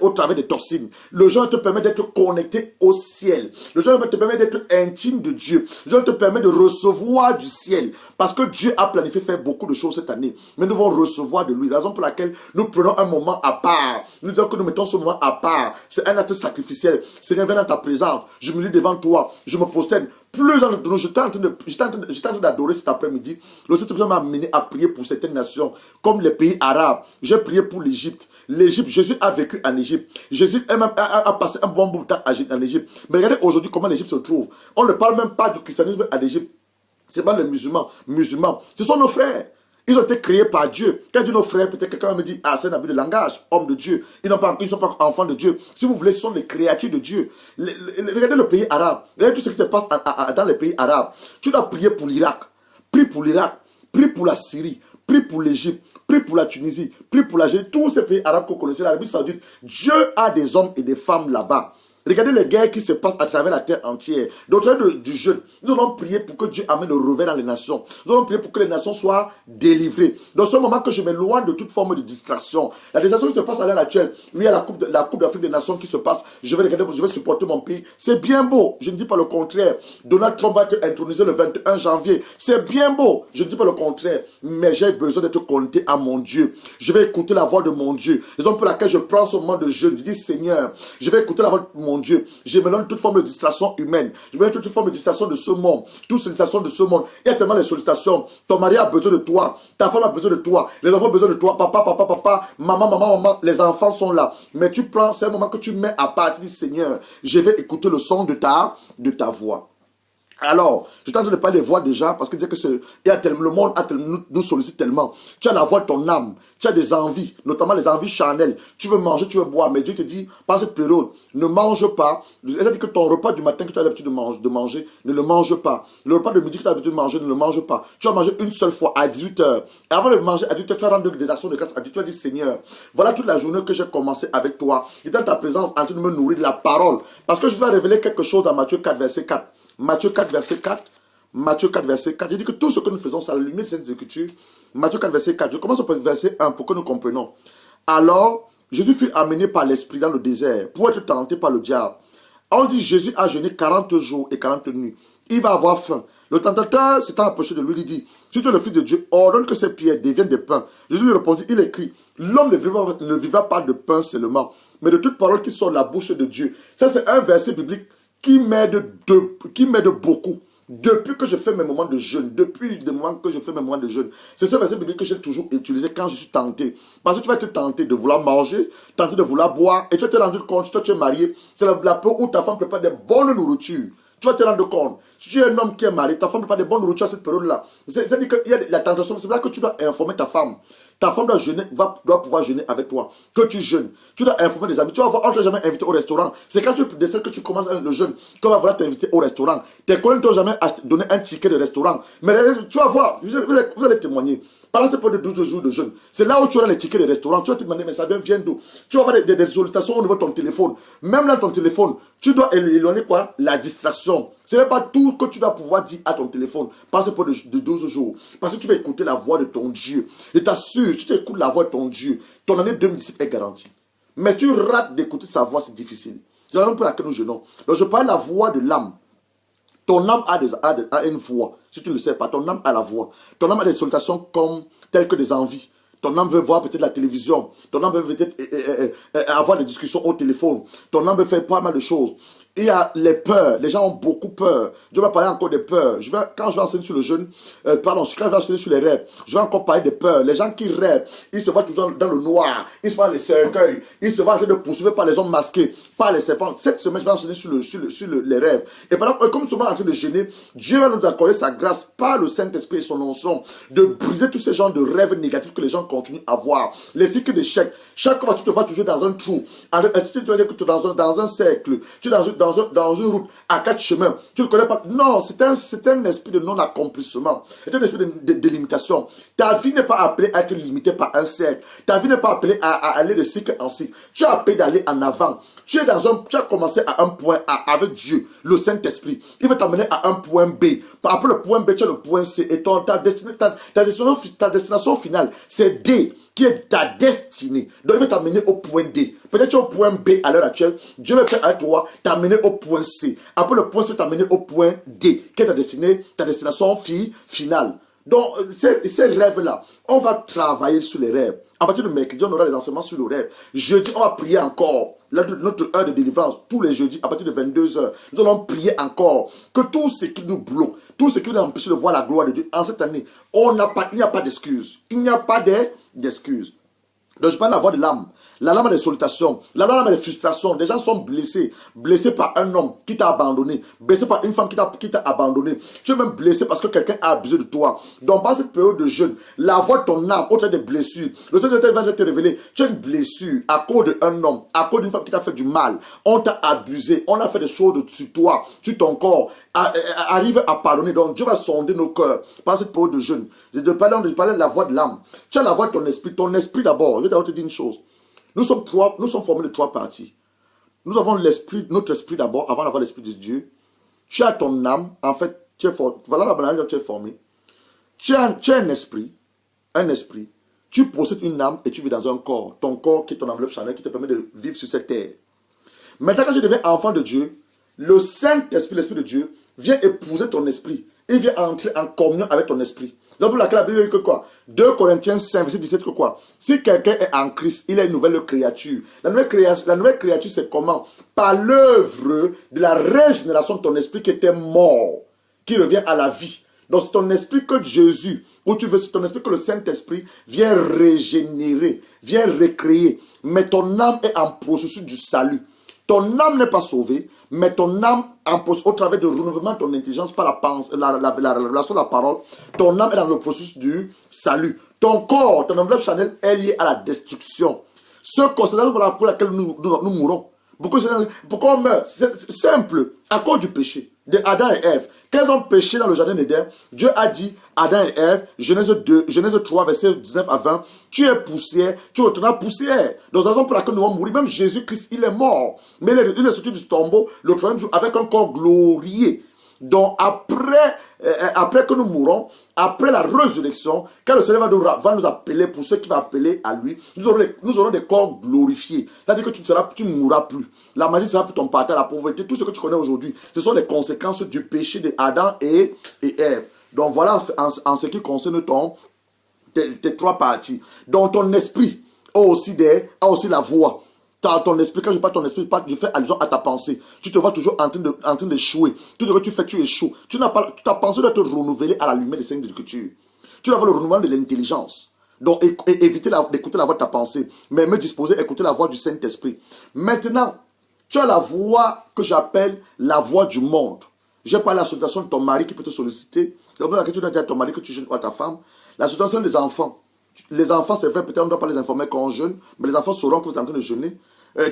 au travers des toxines. Le jeûne va te permettre d'être connecté au ciel. Le jeûne va te permettre d'être intime de Dieu. Le jeûne te permet de recevoir du ciel, parce que Dieu a planifié faire beaucoup de choses cette année, mais nous devons recevoir de lui, la raison pour laquelle nous prenons un moment à part. Nous disons que nous mettons ce moment à part. C'est un acte sacrificiel. Seigneur, viens dans ta présence. Je me lis devant toi. Je me prosterne. Plusieurs d'entre nous, j'étais en train d'adorer cet après-midi. Le Seigneur m'a amené à prier pour certaines nations, comme les pays arabes. J'ai prié pour l'Égypte. L'Égypte, Jésus a vécu en Égypte. Jésus a passé un bon bout de temps en Égypte. Mais regardez aujourd'hui comment l'Égypte se trouve. On ne parle même pas du christianisme en Égypte. Ce n'est pas les musulmans. Ce sont nos frères. Ils ont été créés par Dieu. Quand je dis nos frères, peut-être quelqu'un me dit, ah, c'est un abus de langage, homme de Dieu. Ils ne sont pas enfants de Dieu. Si vous voulez, ce sont les créatures de Dieu. Regardez le pays arabe. Regardez tout ce qui se passe dans les pays arabes. Tu dois prier pour l'Irak. Prie pour l'Irak. Prie pour la Syrie. Prie pour l'Égypte. Prie pour la Tunisie. Prie pour l'Algérie. Tous ces pays arabes que vous connaissez, l'Arabie Saoudite. Dieu a des hommes et des femmes là-bas. Regardez les guerres qui se passent à travers la terre entière. Donc, au travers du jeûne, nous allons prier pour que Dieu amène le revers dans les nations. Nous allons prier pour que les nations soient délivrées. Dans ce moment que je m'éloigne de toute forme de distraction. La distraction qui se passe à l'heure actuelle, il y a la Coupe d'Afrique des Nations qui se passe. Je vais regarder, je vais supporter mon pays. C'est bien beau. Je ne dis pas le contraire. Donald Trump va être intronisé le 21 janvier. C'est bien beau. Je ne dis pas le contraire. Mais j'ai besoin d'être connecté à mon Dieu. Je vais écouter la voix de mon Dieu. Raison pour laquelle je prends ce moment de jeûne. Je dis, Seigneur, je vais écouter la voix de mon Dieu. Je me donne toute forme de distraction humaine. Je me donne toute forme de distraction de ce monde. Toute sollicitations de ce monde. Il y a tellement de sollicitations. Ton mari a besoin de toi. Ta femme a besoin de toi. Les enfants ont besoin de toi. Papa. Maman. Les enfants sont là. Mais tu prends, c'est un moment que tu mets à part. Tu dis, Seigneur, je vais écouter le son de ta voix. Alors, je t'entends de parler des voix déjà, parce que le monde nous sollicite tellement. Tu as la voix de ton âme, tu as des envies, notamment les envies charnelles. Tu veux manger, tu veux boire, mais Dieu te dit, pendant cette période, ne mange pas. C'est-à-dire que ton repas du matin que tu as l'habitude de manger, ne le mange pas. Le repas de midi que tu as l'habitude de manger, ne le mange pas. Tu vas manger une seule fois à 18 h. Et avant de manger à 18 h, tu vas rendre des actions de grâce à Dieu. Tu vas dire, Seigneur, voilà toute la journée que j'ai commencé avec toi. Et dans ta présence, en train de me nourrir de la parole. Parce que je vais révéler quelque chose dans Matthieu 4, verset 4. Matthieu 4, verset 4. Matthieu 4, verset 4. Je dis que tout ce que nous faisons, c'est à la lumière de cette écriture. Matthieu 4, verset 4. Je commence au verset 1 pour que nous comprenions. Alors, Jésus fut amené par l'Esprit dans le désert pour être tenté par le diable. On dit Jésus a jeûné 40 jours et 40 nuits. Il va avoir faim. Le tentateur s'étant approché de lui, il dit, si tu es le Fils de Dieu, ordonne que ces pierres deviennent des pains. Jésus lui répondit, il écrit, l'homme ne vivra pas de pain seulement, mais de toute parole qui sort de la bouche de Dieu. Ça, c'est un verset biblique qui m'aide beaucoup. Depuis que je fais mes moments de jeûne, c'est ce verset biblique que j'ai toujours utilisé quand je suis tenté. Parce que tu vas être tenté de vouloir manger, tenté de vouloir boire, et tu vas te rendre compte, si toi tu es marié, c'est la période où ta femme prépare des bonnes nourritures. Tu vas te rendre compte. Si tu es un homme qui est marié, ta femme prépare des bonnes nourritures à cette période-là. C'est-à-dire qu'il y a la tentation, c'est là que tu dois informer ta femme. Ta femme doit pouvoir jeûner avec toi. Que tu jeûnes. Tu dois informer des amis. Tu vas voir, on ne t'a jamais invité au restaurant. C'est quand tu décides que tu commences le jeûne qu'on va vouloir t'inviter au restaurant. Tes collègues ne t'ont jamais donné un ticket de restaurant. Mais tu vas voir, vous allez témoigner. Pendant cette période de 12 jours de jeûne, c'est là où tu auras les tickets des restaurants. Tu vas te demander, mais ça vient d'où? Tu vas avoir des sollicitations au niveau de ton téléphone. Même dans ton téléphone, tu dois éloigner quoi? La distraction. Ce n'est pas tout que tu dois pouvoir dire à ton téléphone pendant cette période de 12 jours. Parce que tu vas écouter la voix de ton Dieu. Je t'assure, si tu écoutes la voix de ton Dieu, ton année 2017 est garantie. Mais tu rates d'écouter sa voix, c'est difficile. C'est la raison pour laquelle nous jeûnons. Donc je parle de la voix de l'âme. Ton âme a une voix. Si tu ne le sais pas, ton âme a la voix. Ton âme a des sollicitations telles que des envies. Ton âme veut voir peut-être la télévision. Ton âme veut peut-être avoir des discussions au téléphone. Ton âme veut faire pas mal de choses. Il y a les peurs. Les gens ont beaucoup peur. Je vais parler encore des peurs. Quand je vais enseigner sur le jeûne, quand je vais enseigner sur les rêves, je vais encore parler des peurs. Les gens qui rêvent, ils se voient toujours dans le noir. Ils se voient les cercueils. Ils se voient en train de poursuivre par les hommes masqués, par les serpents. Cette semaine, je vais enseigner sur les rêves. Et pendant comme nous sommes en train de gêner, Dieu va nous accorder sa grâce par le Saint-Esprit et son onction de briser tous ces genres de rêves négatifs que les gens continuent à voir. Les cycles d'échecs. Chaque fois, tu te vois toujours dans un trou. Tu te vois que tu es dans un cercle. Tu es dans une route à 4 chemins. Tu ne connais pas. Non, c'est un esprit de non-accomplissement. C'est un esprit de limitation. Ta vie n'est pas appelée à être limitée par un cercle. Ta vie n'est pas appelée à aller de cycle en cycle. Tu es appelé d'aller en avant. Tu as commencé à un point A avec Dieu, le Saint-Esprit. Il va t'amener à un point B. Après le point B, tu as le point C. Et ta destination finale, c'est D, qui est ta destinée. Donc il va t'amener au point D. Peut-être tu es au point B à l'heure actuelle. Dieu va faire avec toi t'amener au point C. Après le point C, t'amener au point D, qui est ta destination finale. Donc ces rêves-là, on va travailler sur les rêves. À partir de mercredi, on aura les enseignements sur le rêve. Jeudi, on va prier encore. Notre heure de délivrance, tous les jeudis, à partir de 22h, nous allons prier encore. Que tout ce qui nous bloque, tout ce qui nous empêche de voir la gloire de Dieu, en cette année, il n'y a pas d'excuses. Il n'y a pas d'excuses. Donc je parle de la voix de l'âme. La lame a des sollicitations, la lame a des frustrations. Des gens sont blessés. Blessés par un homme qui t'a abandonné. Blessés par une femme qui t'a abandonné. Tu es même blessé parce que quelqu'un a abusé de toi. Donc, par cette période de jeûne, la voix de ton âme, au travers des blessures, le Seigneur va te révéler. Tu as une blessure à cause d'un homme, à cause d'une femme qui t'a fait du mal. On t'a abusé. On a fait des choses sur toi, sur ton corps. Arrive à pardonner. Donc, Dieu va sonder nos cœurs par cette période de jeûne. Je te parlais de la voix de l'âme. Tu as la voix de ton esprit. Ton esprit d'abord. Je vais d'abord te dire une chose. Nous sommes formés de 3 parties. Nous avons notre esprit d'abord, avant d'avoir l'esprit de Dieu. Tu as ton âme, en fait, voilà la manière dont tu es formé. Tu as un esprit. Tu possèdes une âme et tu vis dans un corps. Ton corps qui est ton enveloppe charnelle qui te permet de vivre sur cette terre. Maintenant, quand tu deviens enfant de Dieu, le Saint-Esprit, l'Esprit de Dieu, vient épouser ton esprit. Il vient entrer en communion avec ton esprit. C'est pour laquelle la Bible dit que quoi? 2 Corinthiens 5, verset 17, que quoi? Si quelqu'un est en Christ, il est une nouvelle créature. La nouvelle créature, c'est comment? Par l'œuvre de la régénération de ton esprit qui était mort, qui revient à la vie. Donc c'est ton esprit que Jésus, ou tu veux, c'est ton esprit que le Saint-Esprit vient régénérer, vient recréer. Mais ton âme est en processus du salut. Ton âme n'est pas sauvée, mais ton âme, au travers du renouvellement de ton intelligence par la révélation de la parole, ton âme est dans le processus du salut. Ton corps, ton enveloppe charnelle est lié à la destruction. Ce corps, c'est la raison pour laquelle nous mourons. Pourquoi on meurt? C'est simple, à cause du péché de Adam et Ève. Quand ils ont péché dans le jardin d'Éden, Dieu a dit Adam et Ève, Genèse 3, verset 19 à 20, tu es poussière, tu retourneras poussière. Donc, la raison pour laquelle nous allons mourir, même Jésus-Christ, il est mort. Mais il est sorti du tombeau le troisième jour avec un corps glorieux. Donc, après que nous mourons, après la résurrection, quand le Seigneur va nous appeler, pour ceux qui vont appeler à lui, nous aurons des corps glorifiés. C'est-à-dire que tu ne mourras plus. La magie sera plus ton partage, la pauvreté, tout ce que tu connais aujourd'hui. Ce sont les conséquences du péché d'Adam et Ève. Donc voilà en ce qui concerne tes 3 parties. Donc ton esprit a aussi la voix. Ton esprit, quand je parle de ton esprit, je fais allusion à ta pensée. Tu te vois toujours en train d'échouer. Tout ce que tu fais, tu échoues. Ta pensée doit être renouvelée à la lumière des signes d'écriture. Tu dois avoir le renouvellement de l'intelligence. Donc, éviter d'écouter la voix de ta pensée, mais me disposer à écouter la voix du Saint-Esprit. Maintenant, tu as la voix que j'appelle la voix du monde. J'ai parlé de la sollicitation de ton mari qui peut te solliciter. C'est pour ça que tu dois dire à ton mari que tu jeûnes ou à ta femme. La sollicitation des enfants. Les enfants, c'est vrai, peut-être on ne doit pas les informer quand on jeûne, mais les enfants sauront que vous êtes en train de jeûner.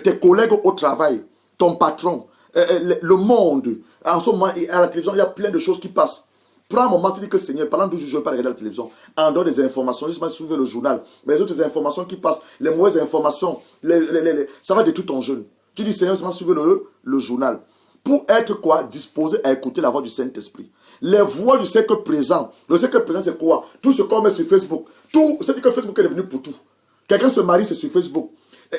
Tes collègues au travail, ton patron, le monde. En ce moment, à la télévision, il y a plein de choses qui passent. Prends un moment, tu dis que Seigneur, pendant 12 jours, je ne vais pas regarder la télévision. En dehors des informations, juste suivre le journal. Mais les autres informations qui passent, les mauvaises informations, ça va détruire ton jeûne. Tu dis Seigneur, seulement suivre le journal. Pour être quoi? Disposé à écouter la voix du Saint-Esprit. Les voix du siècle présent. Le siècle présent, c'est quoi? Tout ce qu'on met sur Facebook. Tout, c'est-à-dire que Facebook est devenu pour tout. Quelqu'un se marie, c'est sur Facebook.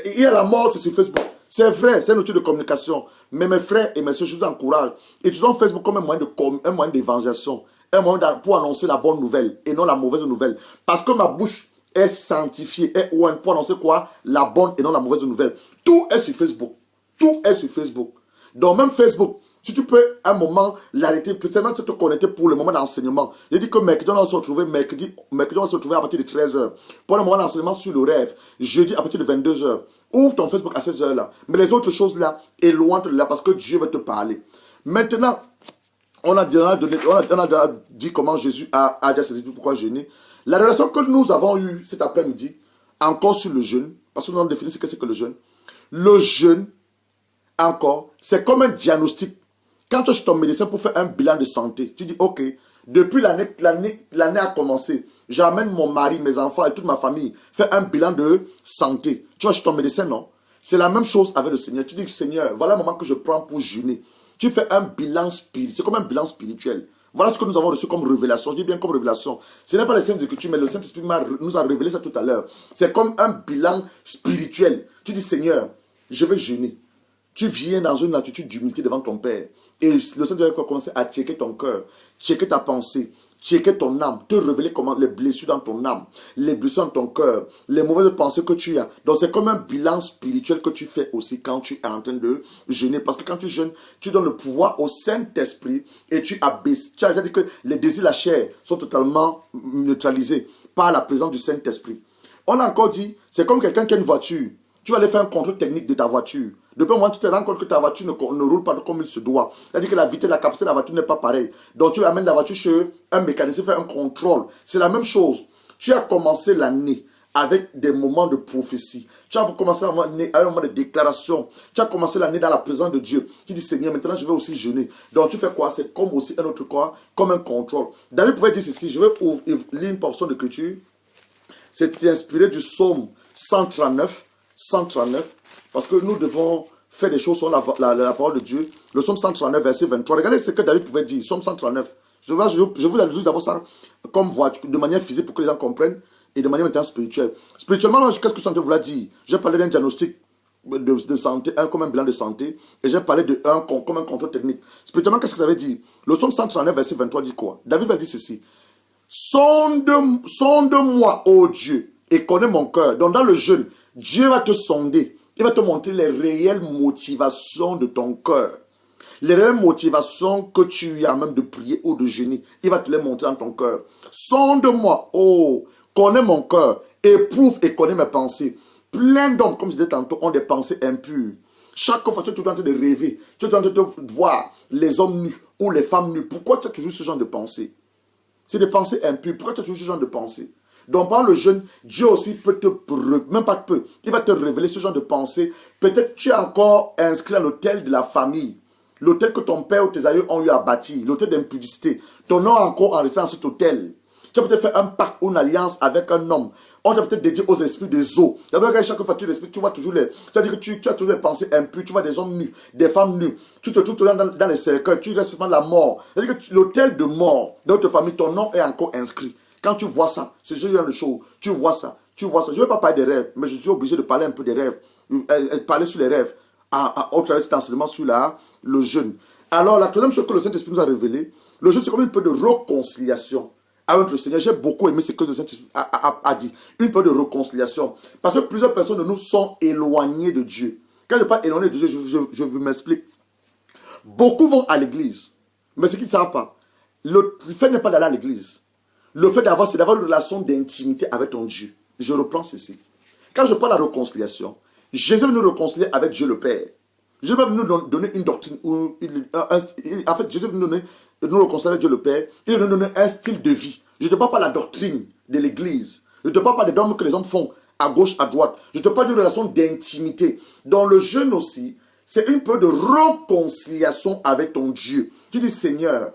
Il y a la mort, c'est sur Facebook. C'est vrai, c'est un outil de communication. Mais mes frères et mes soeurs, je vous encourage. Utilisons Facebook comme un moyen d'évangélisation. Un moyen pour annoncer la bonne nouvelle et non la mauvaise nouvelle. Parce que ma bouche est sanctifiée, est ouane pour annoncer quoi? La bonne et non la mauvaise nouvelle. Tout est sur Facebook. Tout est sur Facebook. Donc même Facebook, si tu peux un moment l'arrêter, peut-être te connecter pour le moment d'enseignement. Il dit que mercredi, on va se retrouver, mercredi, on va se retrouver à partir de 13h. Pour le moment d'enseignement sur le rêve. Jeudi à partir de 22h. Ouvre ton Facebook à 16h là. Mais les autres choses là, éloigne-toi de là parce que Dieu va te parler. Maintenant, on a déjà dit comment Jésus a déjà saisi pourquoi jeûner. La relation que nous avons eue cet après-midi, encore sur le jeûne, parce que nous avons défini ce que c'est que le jeûne. Le jeûne, encore, c'est comme un diagnostic. Quand tu es chez ton médecin pour faire un bilan de santé, tu dis, ok, depuis l'année a commencé, j'amène mon mari, mes enfants et toute ma famille faire un bilan de santé. Tu vas chez ton médecin, non? C'est la même chose avec le Seigneur. Tu dis, Seigneur, voilà le moment que je prends pour jeûner. Tu fais un bilan spirituel. C'est comme un bilan spirituel. Voilà ce que nous avons reçu comme révélation. Je dis bien comme révélation. Ce n'est pas les Saintes Écritures, mais le Saint-Esprit nous a révélé ça tout à l'heure. C'est comme un bilan spirituel. Tu dis, Seigneur, je vais jeûner. Tu viens dans une attitude d'humilité devant ton Père. Et le Seigneur va commencer à checker ton cœur, checker ta pensée, checker ton âme, te révéler comment les blessures dans ton âme, les blessures dans ton cœur, les mauvaises pensées que tu as. Donc c'est comme un bilan spirituel que tu fais aussi quand tu es en train de jeûner. Parce que quand tu jeûnes, tu donnes le pouvoir au Saint-Esprit et tu abaisses. Tu as déjà dit que les désirs de la chair sont totalement neutralisés par la présence du Saint-Esprit. On a encore dit, c'est comme quelqu'un qui a une voiture. Tu vas aller faire un contrôle technique de ta voiture. Depuis le moment où tu te rends compte que ta voiture ne roule pas comme il se doit. C'est-à-dire que la vitesse, la capacité de la voiture n'est pas pareille. Donc tu amènes la voiture chez un mécanicien, faire un contrôle. C'est la même chose. Tu as commencé l'année avec des moments de prophétie. Tu as commencé l'année avec un moment de déclaration. Tu as commencé l'année dans la présence de Dieu. Tu dis, Seigneur, maintenant je vais aussi jeûner. Donc tu fais quoi? C'est comme aussi un autre quoi? Comme un contrôle. David pouvait dire ceci. Je vais lire une portion d'écriture. C'est inspiré du psaume 139. 139, parce que nous devons faire des choses sur la parole de Dieu. Le psaume 139, verset 23. Regardez ce que David pouvait dire. Psaume 139. Je vous adresse d'abord ça comme de manière physique pour que les gens comprennent et de manière maintenant spirituelle. Spirituellement, qu'est-ce que je suis en train de vous dire? J'ai parlé d'un diagnostic de santé, comme un bilan de santé, et j'ai parlé de comme un contrôle technique. Spirituellement, qu'est-ce que ça veut dire? Le psaume 139, verset 23 dit quoi? David va dire ceci. Sonde-moi, ô Dieu, et connais mon cœur. Donc dans le jeûne, Dieu va te sonder. Il va te montrer les réelles motivations de ton cœur. Les réelles motivations que tu as même de prier ou de jeûner. Il va te les montrer dans ton cœur. Sonde-moi, oh, connais mon cœur. Éprouve et connais mes pensées. Plein d'hommes, comme je disais tantôt, ont des pensées impures. Chaque fois, tu es tout en train de rêver. Tu es en train de voir les hommes nus ou les femmes nues. Pourquoi tu as toujours ce genre de pensées? C'est des pensées impures. Pourquoi tu as toujours ce genre de pensées? Donc, par le jeûne, Dieu aussi peut même pas peu, il va te révéler ce genre de pensée. Peut-être tu es encore inscrit à l'autel de la famille, l'autel que ton père ou tes aïeux ont eu à bâtir, l'autel d'impudicité. Ton nom est encore enregistré dans cet autel. Tu as peut-être fait un pacte ou une alliance avec un homme. On t'a peut-être dédié aux esprits des eaux. C'est-à-dire chaque fois que tu respires, tu vois toujours c'est-à-dire que tu as toujours des pensées impures, tu vois des hommes nus, des femmes nues. Tu te trouves dans les cercueils, tu restes devant la mort. C'est-à-dire que l'autel de mort de notre famille, ton nom est encore inscrit. Quand tu vois ça, c'est juste dans le show, tu vois ça. Je ne vais pas parler des rêves, mais je suis obligé de parler un peu des rêves, parler sur les rêves, au travers de cet enseignement sur le jeûne. Alors, la troisième chose que le Saint-Esprit nous a révélé, le jeûne, c'est comme une peu de réconciliation avec le Seigneur. J'ai beaucoup aimé ce que le Saint-Esprit a dit. Une peu de réconciliation. Parce que plusieurs personnes de nous sont éloignées de Dieu. Quand je parle éloigné de Dieu, je vous m'explique. Beaucoup vont à l'église, mais ce qu'ils ne savent pas, le fait n'est pas d'aller à l'église. Le fait c'est d'avoir une relation d'intimité avec ton Dieu. Je reprends ceci. Quand je parle de la réconciliation, Jésus veut nous réconcilier avec Dieu le Père. Jésus va nous donner une doctrine. En fait, Jésus veut nous réconcilier avec Dieu le Père. Il veut nous donner un style de vie. Je ne te parle pas de la doctrine de l'église. Je ne te parle pas des dogmes que les hommes font à gauche, à droite. Je te parle d'une relation d'intimité. Dans le jeûne aussi, c'est un peu de réconciliation avec ton Dieu. Tu dis, Seigneur,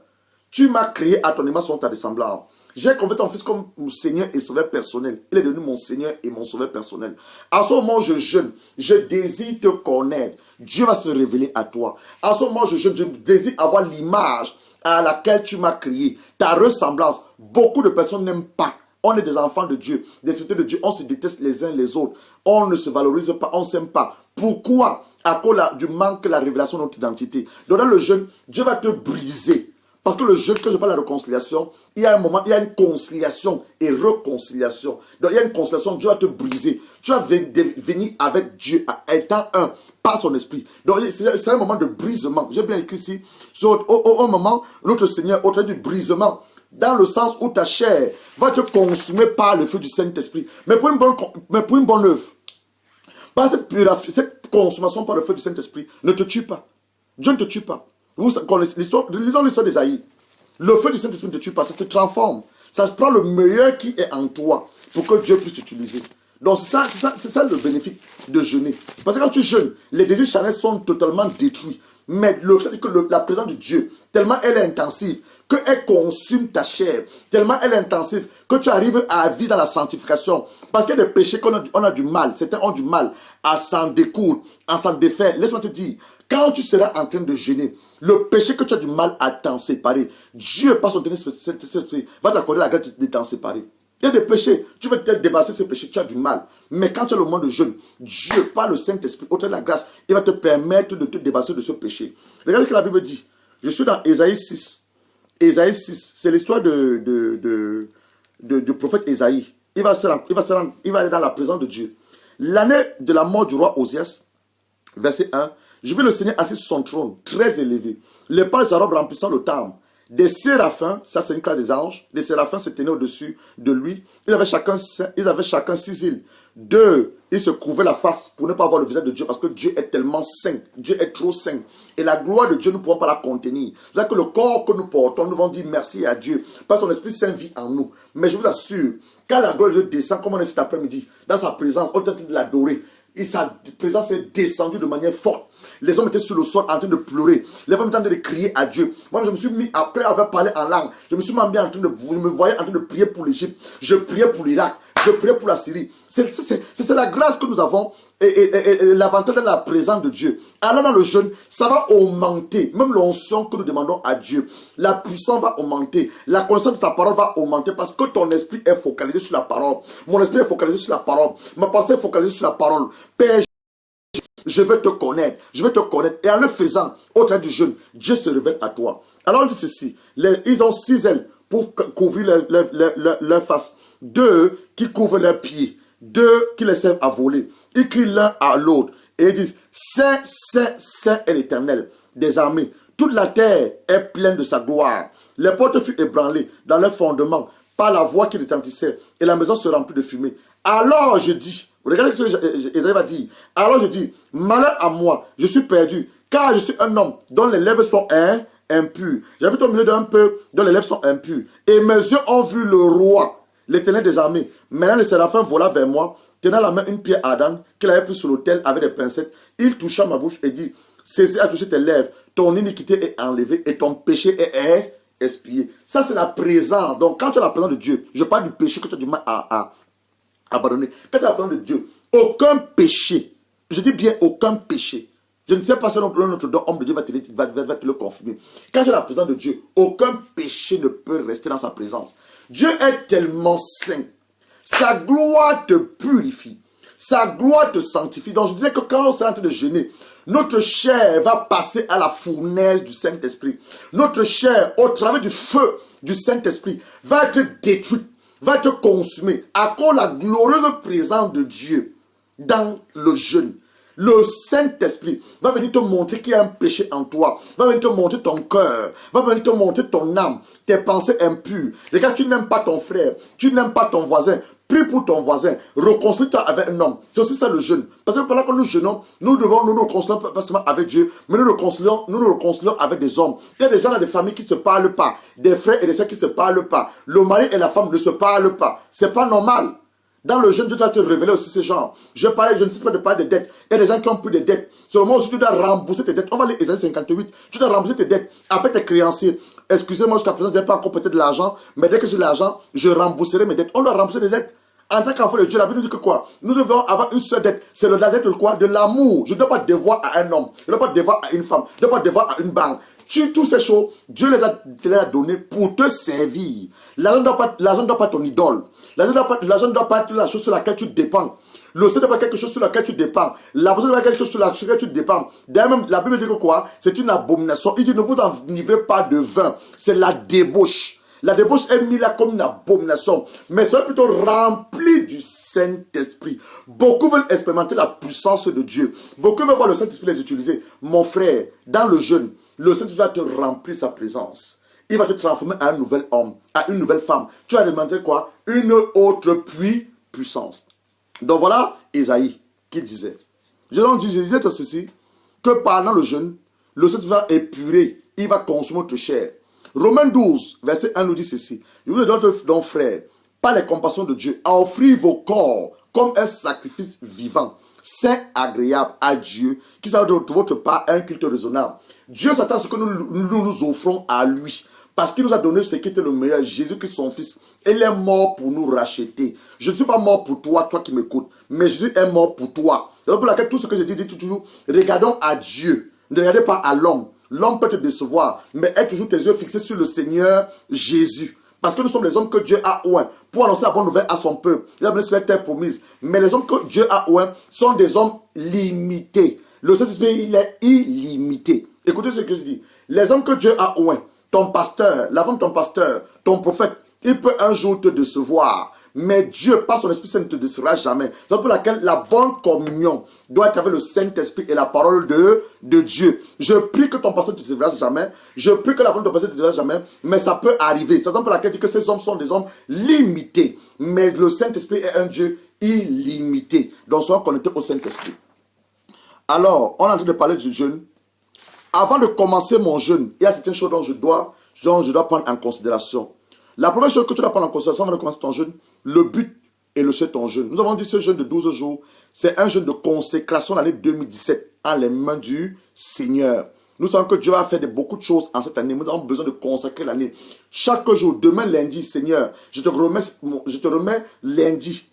Tu m'as créé à ton image selon ta ressemblance. J'ai confié ton fils comme mon Seigneur et Sauveur personnel. Il est devenu mon Seigneur et mon Sauveur personnel. À ce moment, je jeûne. Je désire te connaître. Dieu va se révéler à toi. À ce moment, je jeûne. Je désire avoir l'image à laquelle tu m'as créé. Ta ressemblance. Beaucoup de personnes n'aiment pas. On est des enfants de Dieu, des serviteurs de Dieu. On se déteste les uns les autres. On ne se valorise pas, on ne s'aime pas. Pourquoi? À cause du manque de la révélation de notre identité. Donc dans le jeûne, Dieu va te briser. Parce que le jeûne, quand je parle de la réconciliation, il y a un moment, il y a une conciliation et réconciliation. Donc il y a une conciliation, Dieu va te briser. Tu vas venir avec Dieu, étant un, par son esprit. Donc c'est un moment de brisement. J'ai bien écrit ici, au moment, notre Seigneur, au travers du brisement, dans le sens où ta chair va te consumer par le feu du Saint-Esprit. Mais pour une bonne œuvre. Par cette consommation par le feu du Saint-Esprit ne te tue pas. Dieu ne te tue pas. Lisons l'histoire d'Ésaïe. Le feu du Saint-Esprit ne te tue pas, ça te transforme. Ça prend le meilleur qui est en toi pour que Dieu puisse t'utiliser. Donc c'est ça le bénéfice de jeûner. Parce que quand tu jeûnes, les désirs charnels sont totalement détruits. Mais le fait que la présence de Dieu, tellement elle est intensive, qu'elle consume ta chair, tellement elle est intensive, que tu arrives à vivre dans la sanctification. Parce qu'il y a des péchés qu'on a du mal, certains ont du mal à s'en découdre, à s'en défaire. Laisse-moi te dire, quand tu seras en train de jeûner, le péché que tu as du mal à t'en séparer, Dieu, par son Saint-Esprit, va t'accorder la grâce de t'en séparer. Il y a des péchés, tu veux te débarrasser de ce péché, tu as du mal. Mais quand tu as le moment de jeûne, Dieu, par le Saint-Esprit, au travers de la grâce, il va te permettre de te débarrasser de ce péché. Regardez ce que la Bible dit. Je suis dans Ésaïe 6. Ésaïe 6, c'est l'histoire du prophète Ésaïe. Il va aller dans la présence de Dieu. L'année de la mort du roi Osias, verset 1, je vis le Seigneur assis sur son trône, très élevé. Les pans de sa robe remplissant le temple. Des séraphins, ça c'est une classe des anges, des séraphins se tenaient au-dessus de lui. Ils avaient chacun 6 îles. 2, ils se couvraient la face pour ne pas voir le visage de Dieu parce que Dieu est tellement saint. Dieu est trop saint. Et la gloire de Dieu, nous ne pouvons pas la contenir. C'est-à-dire que le corps que nous portons, nous devons dire merci à Dieu. Parce que son Esprit Saint vit en nous. Mais je vous assure, quand la gloire de Dieu descend, comme on est cet après-midi, dans sa présence, on est en train de l'adorer. Et sa présence est descendue de manière forte. Les hommes étaient sur le sol en train de pleurer. Les femmes étaient en train de crier à Dieu. Moi, je me suis mis, après avoir parlé en langue, je me suis mis en train de, je me voyais en train de prier pour l'Égypte. Je priais pour l'Irak. Je priais pour la Syrie. C'est la grâce que nous avons et l'avantage de la présence de Dieu. Alors dans le jeûne, ça va augmenter. Même l'onction que nous demandons à Dieu, la puissance va augmenter. La connaissance de sa parole va augmenter parce que ton esprit est focalisé sur la parole. Mon esprit est focalisé sur la parole. Ma pensée est focalisée sur la parole. Père, je veux te connaître. Je veux te connaître. Et en le faisant, au travers du jeûne, Dieu se révèle à toi. Alors on dit ceci. Ils ont 6 ailes pour couvrir leur face. 2 qui couvrent leurs pieds. 2 qui les servent à voler. Ils crient l'un à l'autre. Et ils disent, Saint, Saint, Saint est l'Éternel des armées. Toute la terre est pleine de sa gloire. Les portes furent ébranlées dans leurs fondements par la voix qui retentissait. Et la maison se remplit de fumée. Alors je dis, regardez ce que Ésaïe va dire. Alors je dis, malheur à moi, je suis perdu, car je suis un homme dont les lèvres sont impures. J'habite au milieu d'un peuple dont les lèvres sont impures. Et mes yeux ont vu le roi, l'Éternel des armées. Maintenant le séraphin vola vers moi, tenant la main une pierre ardente qu'il avait pris sur l'autel avec des pincettes. Il toucha ma bouche et dit, cessez à toucher tes lèvres, ton iniquité est enlevée et ton péché est expié. Ça c'est la présence. Donc quand tu as la présence de Dieu, je parle du péché que tu as du mal à abandonner. Quand tu as la présence de Dieu, aucun péché, je dis bien aucun péché. Je ne sais pas si notre homme de Dieu va te le confirmer. Quand tu as la présence de Dieu, aucun péché ne peut rester dans sa présence. Dieu est tellement saint. Sa gloire te purifie. Sa gloire te sanctifie. Donc je disais que quand on s'est en train de jeûner, notre chair va passer à la fournaise du Saint-Esprit. Notre chair, au travers du feu du Saint-Esprit, va être détruite, va te consumer à cause de la glorieuse présence de Dieu dans le jeûne. Le Saint-Esprit va venir te montrer qu'il y a un péché en toi, va venir te montrer ton cœur, va venir te montrer ton âme, tes pensées impures. Regarde, tu n'aimes pas ton frère, tu n'aimes pas ton voisin. Prie pour ton voisin, reconstruis-toi avec un homme. C'est aussi ça le jeûne. Parce que pendant que nous jeûnons, nous devons nous réconcilier pas seulement avec Dieu, mais nous nous réconcilions avec des hommes. Il y a des gens dans des familles qui ne se parlent pas, des frères et des sœurs qui ne se parlent pas. Le mari et la femme ne se parlent pas. C'est pas normal. Dans le jeûne, Dieu doit te révéler aussi ces gens. Je ne sais pas de parler de dettes. Il y a des gens qui ont plus de dettes. C'est le moment où tu dois rembourser tes dettes. On va lire Ésaïe 58. Tu dois rembourser tes dettes après tes créanciers. excusez-moi, jusqu'à présent, je n'ai pas encore peut-être de l'argent, mais dès que j'ai l'argent, je rembourserai mes dettes. On doit rembourser les dettes. En tant qu'enfant de Dieu, la Bible nous dit que quoi? Nous devons avoir une seule dette. C'est la dette de quoi? De l'amour. Je ne dois pas devoir à un homme. Je ne dois pas devoir à une femme. Je ne dois pas devoir à une banque. Toutes ces choses, Dieu les a données pour te servir. L'argent ne doit pas être ton idole. L'argent ne doit pas être la chose sur laquelle tu dépends. Le sein n'est pas quelque chose sur laquelle tu dépends. La personne n'est pas quelque chose sur laquelle tu dépends. D'ailleurs, même la Bible dit que quoi? C'est une abomination. Il dit ne vous enivrez pas de vin. C'est la débauche. La débauche est mise là comme une abomination. Mais soyez plutôt rempli du Saint-Esprit. Beaucoup veulent expérimenter la puissance de Dieu. Beaucoup veulent voir le Saint-Esprit les utiliser. Mon frère, dans le jeûne, le Saint-Esprit va te remplir sa présence. Il va te transformer en un nouvel homme, en une nouvelle femme. Tu vas demander quoi? Une autre puissance. Donc voilà Ésaïe qui disait. Je disais ceci, que pendant le jeûne, le Saint-Esprit va épurer, il va consommer notre chair. Romains 12, verset 1 nous dit ceci. Je vous donne donc, frères, par les compassions de Dieu, à offrir vos corps comme un sacrifice vivant, saint, agréable à Dieu, qui sera de votre part un culte raisonnable. Dieu s'attend à ce que nous offrons à lui. Parce qu'il nous a donné ce qui était le meilleur, Jésus-Christ son Fils. Il est mort pour nous racheter. Je ne suis pas mort pour toi, toi qui m'écoutes, mais Jésus est mort pour toi. C'est pour laquelle tout ce que je dis toujours, regardons à Dieu. Ne regardez pas à l'homme. L'homme peut te décevoir, mais aie toujours tes yeux fixés sur le Seigneur Jésus. Parce que nous sommes les hommes que Dieu a oints pour annoncer la bonne nouvelle à son peuple. Il a donné sur la terre promise. Mais les hommes que Dieu a oints sont des hommes limités. Le Saint-Esprit, il est illimité. Écoutez ce que je dis. Les hommes que Dieu a oints, ton pasteur, la femme de ton pasteur, ton prophète, il peut un jour te décevoir. Mais Dieu, par son Esprit Saint, ne te décevra jamais. C'est pour laquelle la bonne communion doit être avec le Saint-Esprit et la parole de Dieu. Je prie que ton pasteur ne te décevra jamais. Je prie que la femme de ton pasteur ne te décevra jamais. Mais ça peut arriver. C'est pour laquelle je dis que ces hommes sont des hommes limités. Mais le Saint-Esprit est un Dieu illimité. Donc, soyons connectés au Saint-Esprit. Alors, on est en train de parler du jeûne. Avant de commencer mon jeûne, il y a certaines choses dont je dois prendre en considération. La première chose que tu dois prendre en considération avant de commencer ton jeûne, le but et le c'est ton jeûne. Nous avons dit ce jeûne de 12 jours, c'est un jeûne de consécration de l'année 2017 en les mains du Seigneur. Nous savons que Dieu va faire beaucoup de choses en cette année. Nous avons besoin de consacrer l'année. Chaque jour, demain lundi, Seigneur, je te remets lundi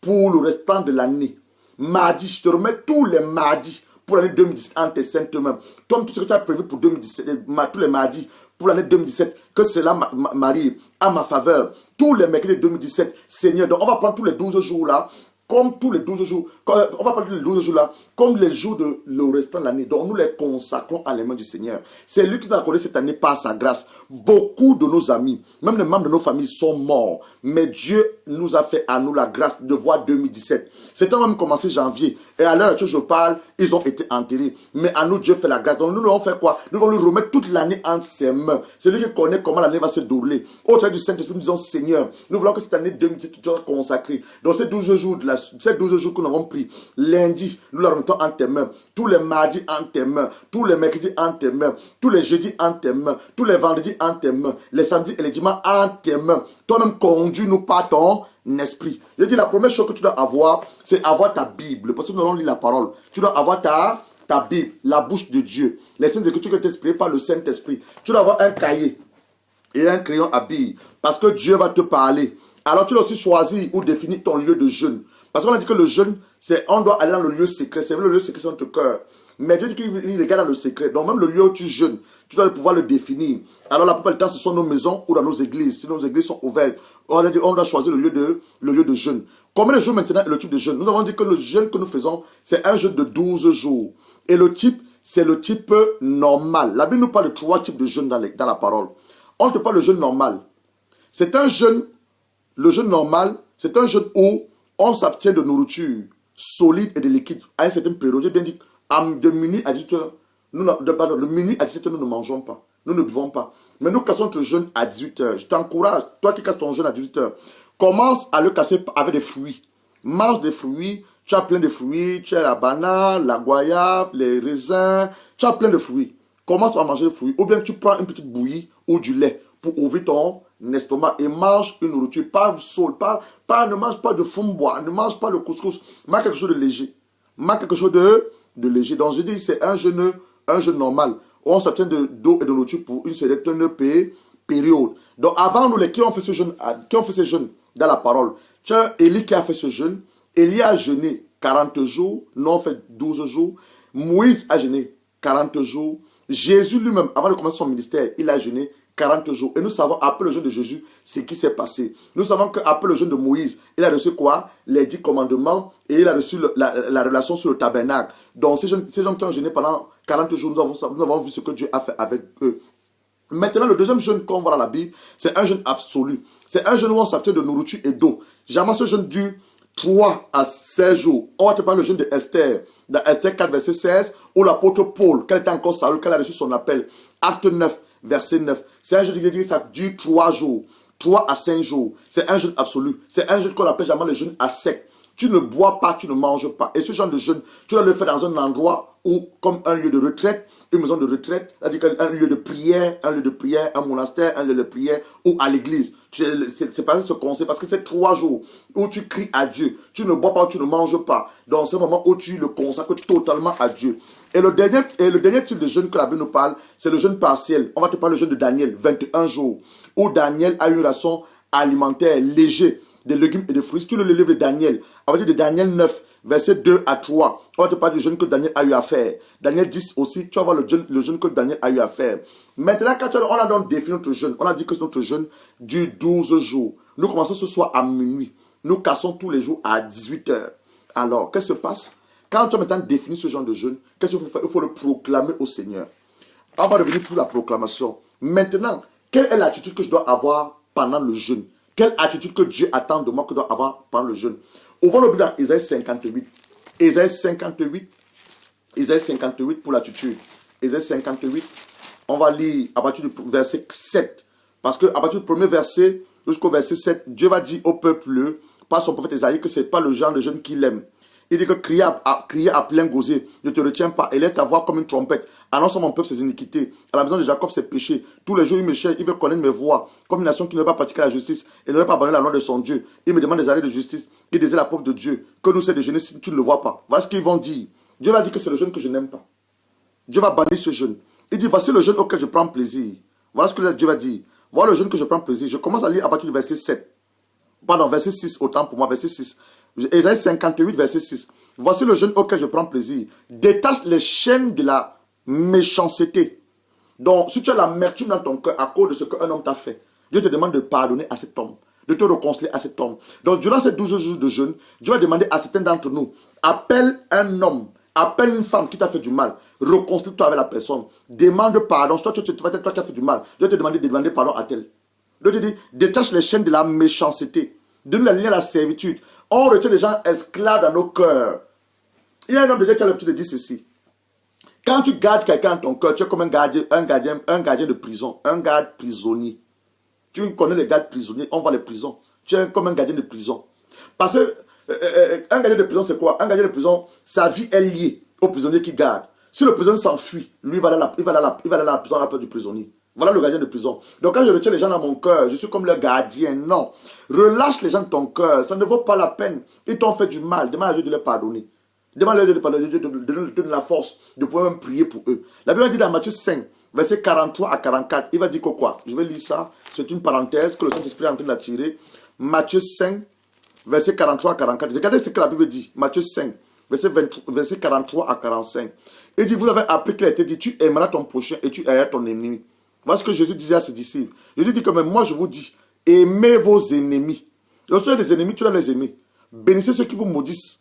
pour le restant de l'année. Mardi, je te remets tous les mardis pour l'année 2017 en tes saintes mains. Comme tout ce que tu as prévu pour 2017, tous les mardis pour l'année 2017, que cela m'arrive à ma faveur. Tous les mercredis 2017, Seigneur. Donc on va prendre tous les 12 jours là, comme tous les 12 jours, on va prendre les 12 jours là, comme les jours de le restant de l'année. Donc nous les consacrons à les mains du Seigneur. C'est lui qui nous a accordé cette année par sa grâce. Beaucoup de nos amis, même les membres de nos familles sont morts. Mais Dieu nous a fait à nous la grâce de voir 2017. C'était même commencé janvier. Et à l'heure où je parle, ils ont été enterrés. Mais à nous, Dieu fait la grâce. Donc nous allons faire quoi? Nous allons lui remettre toute l'année entre ses mains. C'est lui qui connaît comment l'année va se dérouler. Au travers du Saint-Esprit, nous disons, Seigneur, nous voulons que cette année 2017 soit consacrée. Donc ces 12 jours que nous avons pris, lundi, nous la remettons en tes mains. Tous les mardis en tes mains. Tous les mercredis en tes mains. Tous les jeudis en tes mains. Tous les vendredis en tes mains. Les samedis et les dimanches en tes mains. Toi-même, conduis-nous par ton esprit. Je dis la première chose que tu dois avoir, c'est avoir ta Bible. Parce que nous allons lire la parole. Tu dois avoir ta Bible, la bouche de Dieu. Les saintes écritures que tu es inspirées par le Saint-Esprit. Tu dois avoir un cahier et un crayon à billes. Parce que Dieu va te parler. Alors tu dois aussi choisir ou définir ton lieu de jeûne. Parce qu'on a dit que le jeûne, on doit aller dans le lieu secret. C'est vrai, le lieu secret, c'est notre cœur. Mais Dieu dit qu'il regarde dans le secret. Donc même le lieu où tu jeûnes, tu dois pouvoir le définir. Alors la plupart du temps, ce sont nos maisons ou dans nos églises. Si nos églises sont ouvertes, on doit choisir le lieu de jeûne. Combien de jours maintenant est le type de jeûne? Nous avons dit que le jeûne que nous faisons, c'est un jeûne de 12 jours. Et le type, c'est le type normal. La Bible nous parle de 3 types de jeûne dans la parole. On te parle de jeûne normal. C'est un jeûne, le jeûne normal, c'est un jeûne où on s'abstient de nourriture solide et de liquide à une certaine période. J'ai bien dit, de minuit à 18h, de minuit à 17h, nous ne mangeons pas. Nous ne buvons pas. Mais nous cassons notre jeûne à 18h. Je t'encourage, toi qui casses ton jeûne à 18h, commence à le casser avec des fruits. Mange des fruits, tu as plein de fruits, tu as la banane, la goyave, les raisins, tu as plein de fruits. Commence par manger des fruits. Ou bien tu prends une petite bouillie ou du lait pour ouvrir ton estomac et mange une nourriture. Ne mange pas de fumbois, ne mange pas de couscous. Mange quelque chose de léger. Mange quelque chose de léger. Donc je dis, c'est un jeûne normal. on s'abstient d'eau et de nourriture pour une certaine période. Donc avant nous, les qui ont fait ce jeûne dans la parole, tu as Élie qui a fait ce jeûne. Élie a jeûné 40 jours, non fait 12 jours. Moïse a jeûné 40 jours. Jésus lui-même, avant de commencer son ministère, il a jeûné 40 jours. Et nous savons, après le jeûne de Jésus, ce qui s'est passé. Nous savons qu'après le jeûne de Moïse, il a reçu quoi? Les 10 commandements et il a reçu la relation sur le tabernacle. Donc, ces gens qui ont jeûné pendant 40 jours, nous avons vu ce que Dieu a fait avec eux. Maintenant, le deuxième jeûne qu'on voit dans la Bible, c'est un jeûne absolu. C'est un jeûne où on s'abstient de nourriture et d'eau. Jamais ce jeûne dure 3 à 16 jours. On va te parler du jeûne de Esther. Dans Esther 4, verset 16, où l'apôtre Paul, qu'elle était encore Saül, qu'elle a reçu son appel. Acte 9, verset 9. C'est un jeûne qui dit que ça dure 3 jours. 3 à 5 jours. C'est un jeûne absolu. C'est un jeûne qu'on appelle jamais le jeûne à sec. Tu ne bois pas, tu ne manges pas. Et ce genre de jeûne, tu dois le faire dans un endroit où, comme un lieu de retraite, une maison de retraite, c'est-à-dire un lieu de prière, un monastère, un lieu de prière, ou à l'église. C'est pas ce conseil, parce que c'est 3 jours où tu cries à Dieu. Tu ne bois pas, tu ne manges pas. Dans ce moment où tu le consacres totalement à Dieu. Et le dernier type de jeûne que la Bible nous parle, c'est le jeûne partiel. On va te parler du jeûne de Daniel, 21 jours, où Daniel a eu une ration alimentaire légère, des légumes et des fruits. Si tu le livre de Daniel, on va dire de Daniel 9, verset 2 à 3, on va te parler du jeûne que Daniel a eu à faire. Daniel 10 aussi, tu vas voir le jeûne que Daniel a eu à faire. Maintenant, quand on a donc défini notre jeûne, on a dit que notre jeûne dure 12 jours. Nous commençons ce soir à minuit. Nous cassons tous les jours à 18 heures. Alors, qu'est-ce qui se passe? Quand tu as maintenant défini ce genre de jeûne, qu'est-ce qu'il faut faire? Il faut le proclamer au Seigneur. On va revenir pour la proclamation. Maintenant, quelle est l'attitude que je dois avoir pendant le jeûne? Quelle attitude que Dieu attend de moi que je dois avoir pendant le jeûne? Ouvrons le Bible dans Isaïe 58. Isaïe 58 pour l'attitude. Isaïe 58, on va lire à partir du verset 7. Parce qu'à partir du premier verset jusqu'au verset 7, Dieu va dire au peuple, par son prophète Isaïe, que ce n'est pas le genre de jeûne qu'il aime. Il dit que crier à plein gosier, ne te retiens pas, et laisse ta voix comme une trompette. Annonce à mon peuple ses iniquités. À la maison de Jacob ses péchés. Tous les jours il me cherche, il veut connaître mes voies. Comme une nation qui ne veut pas pratiquer la justice et ne veut pas abandonner la loi de son Dieu. Il me demande des arrêts de justice. Il désire la pauvre de Dieu. Que nous c'est de jeûner si tu ne le vois pas. Voilà ce qu'ils vont dire. Dieu va dire que c'est le jeûne que je n'aime pas. Dieu va bannir ce jeûne. Il dit voici le jeûne auquel je prends plaisir. Voilà ce que Dieu va dire. Voilà le jeûne que je prends plaisir. Je commence à lire à partir du verset 7. Pardon, verset 6, autant pour moi, verset 6. Isaïe 58, verset 6. Voici le jeûne auquel je prends plaisir. Détache les chaînes de la méchanceté. Donc, si tu as l'amertume dans ton cœur à cause de ce qu'un homme t'a fait, Dieu te demande de pardonner à cet homme, de te réconcilier à cet homme. Donc, durant ces 12 jours de jeûne, Dieu va demander à certains d'entre nous, appelle un homme, appelle une femme qui t'a fait du mal, réconcilie-toi avec la personne, demande pardon. Toi qui as fait du mal, Dieu te demande de demander pardon à tel. Dieu te dit, détache les chaînes de la méchanceté, donne la ligne à la servitude. On retient les gens esclaves dans nos cœurs. Il y a un homme de Dieu qui a l'habitude de dire ceci. Quand tu gardes quelqu'un dans ton cœur, tu es comme un gardien de prison, un garde prisonnier. Tu connais les gardes prisonniers, on voit les prisons. Tu es comme un gardien de prison. Parce que un gardien de prison, c'est quoi? Un gardien de prison, sa vie est liée au prisonnier qui garde. Si le prisonnier s'enfuit, lui il va aller à la prison à la place du prisonnier. Voilà le gardien de prison. Donc quand je retiens les gens dans mon cœur, je suis comme le gardien. Non. Relâche les gens de ton cœur. Ça ne vaut pas la peine. Ils t'ont fait du mal. Demande à Dieu de les pardonner. Demande à Dieu de pardonner, de donner la force de pouvoir même prier pour eux. La Bible dit dans Matthieu 5, verset 43 à 44, il va dire que quoi? Je vais lire ça. C'est une parenthèse que le Saint-Esprit est en train d'attirer. Matthieu 5, verset 43 à 44. Regardez ce que la Bible dit. Matthieu 5, verset 43 à 45. Il dit, vous avez appris qu'il a été dit, tu aimeras ton prochain et tu aimeras ton ennemi. Voilà ce que Jésus disait à ses disciples. Jésus dit que même moi je vous dis, aimez vos ennemis. Lorsque vous avez des ennemis, tu dois les aimer. Bénissez ceux qui vous maudissent.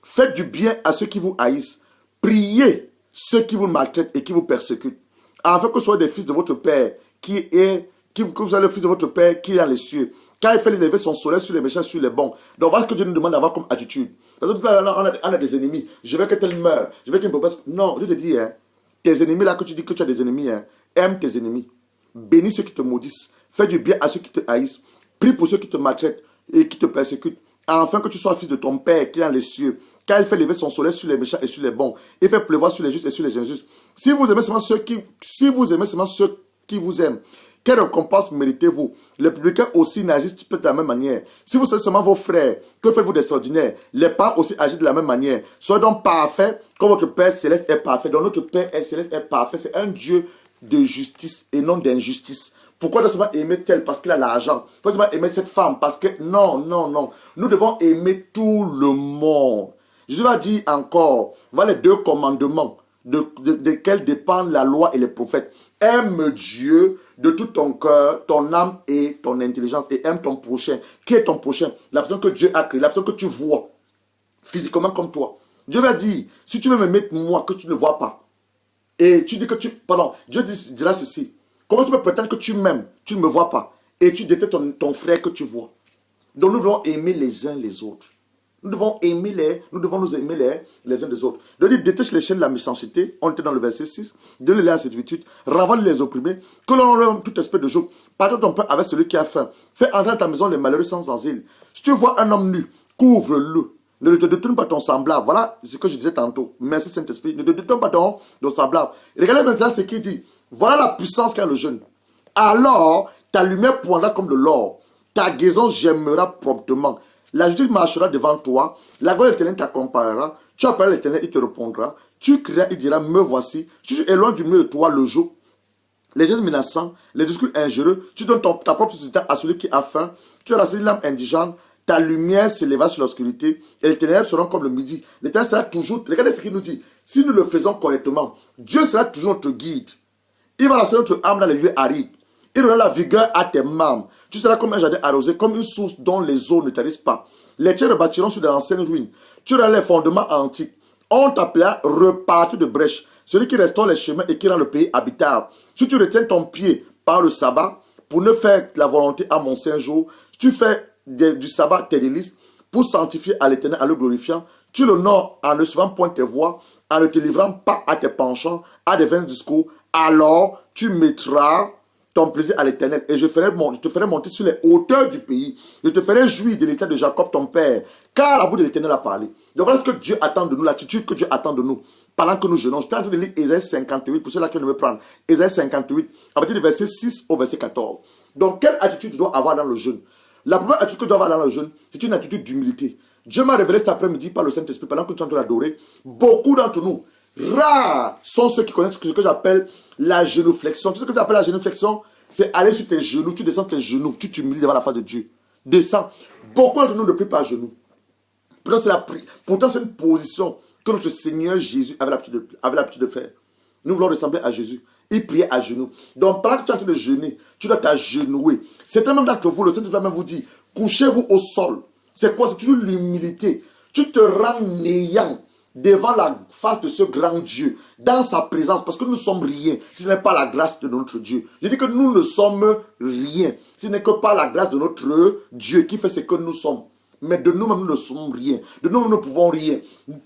Faites du bien à ceux qui vous haïssent. Priez ceux qui vous maltraitent et qui vous persécutent. Afin que vous soyez des fils de votre Père, que vous soyez le fils de votre Père qui est dans les cieux. Car il fait lever son soleil sur les méchants, sur les bons. Donc voilà ce que Dieu nous demande d'avoir comme attitude. Parce que on a des ennemis. Je veux que tel meure. Je veux qu'il me passe. Non, Dieu te dit, tes ennemis là que tu dis que tu as des ennemis, aime tes ennemis. Bénis ceux qui te maudissent. Fais du bien à ceux qui te haïssent. Prie pour ceux qui te maltraitent et qui te persécutent. Afin que tu sois fils de ton Père qui est dans les cieux. Car il fait lever son soleil sur les méchants et sur les bons. Il fait pleuvoir sur les justes et sur les injustes. Si vous aimez seulement ceux qui vous aime. Quelle récompense méritez-vous? Les publicains aussi n'agissent pas de la même manière. Si vous savez seulement vos frères, que faites-vous d'extraordinaire? Les parents aussi agissent de la même manière. Soyez donc parfaits comme votre Père Céleste est parfait. Donc notre Père Céleste est parfait. C'est un Dieu de justice et non d'injustice. Pourquoi nous devons aimer tel parce qu'il a l'argent? Pourquoi nous devons aimer cette femme parce que... Non, non, non. Nous devons aimer tout le monde. Jésus va dire encore, voilà les deux commandements desquels dépendent la loi et les prophètes. Aime Dieu de tout ton cœur, ton âme et ton intelligence. Et aime ton prochain. Qui est ton prochain? La personne que Dieu a créée, la personne que tu vois physiquement comme toi. Dieu va dire, si tu veux me mettre moi que tu ne vois pas, et tu dis que tu... Pardon, Dieu dira ceci. Comment tu peux prétendre que tu m'aimes, tu ne me vois pas, et tu détestes ton frère que tu vois? Donc nous devons aimer les uns les autres. Nous devons nous aimer les uns des autres. De dire, détache les chaînes de la méchanceté. On était dans le verset 6. Donne-les à cette virtude. Ravale les opprimés. Que l'on leur tout esprit de joug. Partage ton pain avec celui qui a faim. Fais entrer dans ta maison les malheureux sans asile. Si tu vois un homme nu, couvre-le. Ne te détourne pas ton semblable. Voilà ce que je disais tantôt. Merci Saint-Esprit. Ne te détourne pas ton semblable. Regardez maintenant ce qu'il dit. Voilà la puissance qu'a le jeûne. Alors, ta lumière poindra comme de l'or. Ta guérison germera promptement. La justice marchera devant toi. La gloire de l'Éternel t'accompagnera. Tu appelleras l'Éternel, il te répondra. Tu crieras, il dira, me voici. Tu éloignes du milieu de toi le jour. Les gestes menaçants, les discours injurieux. Tu donnes ta propre société à celui qui a faim. Tu rassasis l'âme indigente. Ta lumière s'élèvera sur l'obscurité. Et les ténèbres seront comme le midi. L'Éternel sera toujours... Regardez ce qu'il nous dit. Si nous le faisons correctement, Dieu sera toujours notre guide. Il va lancer notre âme dans les lieux arides. Il donnera la vigueur à tes membres. Tu seras comme un jardin arrosé, comme une source dont les eaux ne tarissent pas. Les tiers rebâtiront sur d'anciennes ruines. Tu auras les fondements antiques. On t'appellera repartir de brèche, celui qui restaure les chemins et qui rend le pays habitable. Si tu retiens ton pied par le sabbat, pour ne faire la volonté à mon saint jour, si tu fais du sabbat tes délices, pour sanctifier à l'Éternel en le glorifiant, tu l'honores en ne suivant point tes voies, en ne te livrant pas à tes penchants, à des vains discours, alors tu mettras ton plaisir à l'Éternel, et je te ferai monter sur les hauteurs du pays. Je te ferai jouir de l'état de Jacob, ton père, car la bouche de l'Éternel a parlé. Donc voilà ce que Dieu attend de nous, l'attitude que Dieu attend de nous, pendant que nous jeûnons. Je suis en train de lire Ésaïe 58, pour ceux-là qui ne me prendre. Ésaïe 58, à partir du verset 6 au verset 14. Donc, quelle attitude tu dois avoir dans le jeûne? La première attitude que tu dois avoir dans le jeûne, c'est une attitude d'humilité. Dieu m'a révélé cet après-midi par le Saint-Esprit, pendant que nous sommes en train d'adorer. Beaucoup d'entre nous, rares sont ceux qui connaissent ce que j'appelle la génuflexion. Tu sais ce que j'appelle la génuflexion? C'est aller sur tes genoux, tu descends tes genoux, tu t'humilies devant la face de Dieu. Descends. Beaucoup d'entre nous ne prient pas à genoux. Pourtant, c'est une position que notre Seigneur Jésus avait l'habitude de faire. Nous voulons ressembler à Jésus. Il priait à genoux. Donc, pendant que tu es en train de jeûner, tu dois t'agenouiller. Certains d'entre vous, le Saint-Esprit va même vous dire, couchez-vous au sol. C'est quoi? C'est toujours l'humilité. Tu te rends néant devant la face de ce grand Dieu, dans sa présence, parce que nous ne sommes rien, si ce n'est pas la grâce de notre Dieu. Je dis que nous ne sommes rien, si ce n'est que par la grâce de notre Dieu qui fait ce que nous sommes. Mais de nous-mêmes, nous ne sommes rien. De nous-mêmes, nous ne pouvons rien.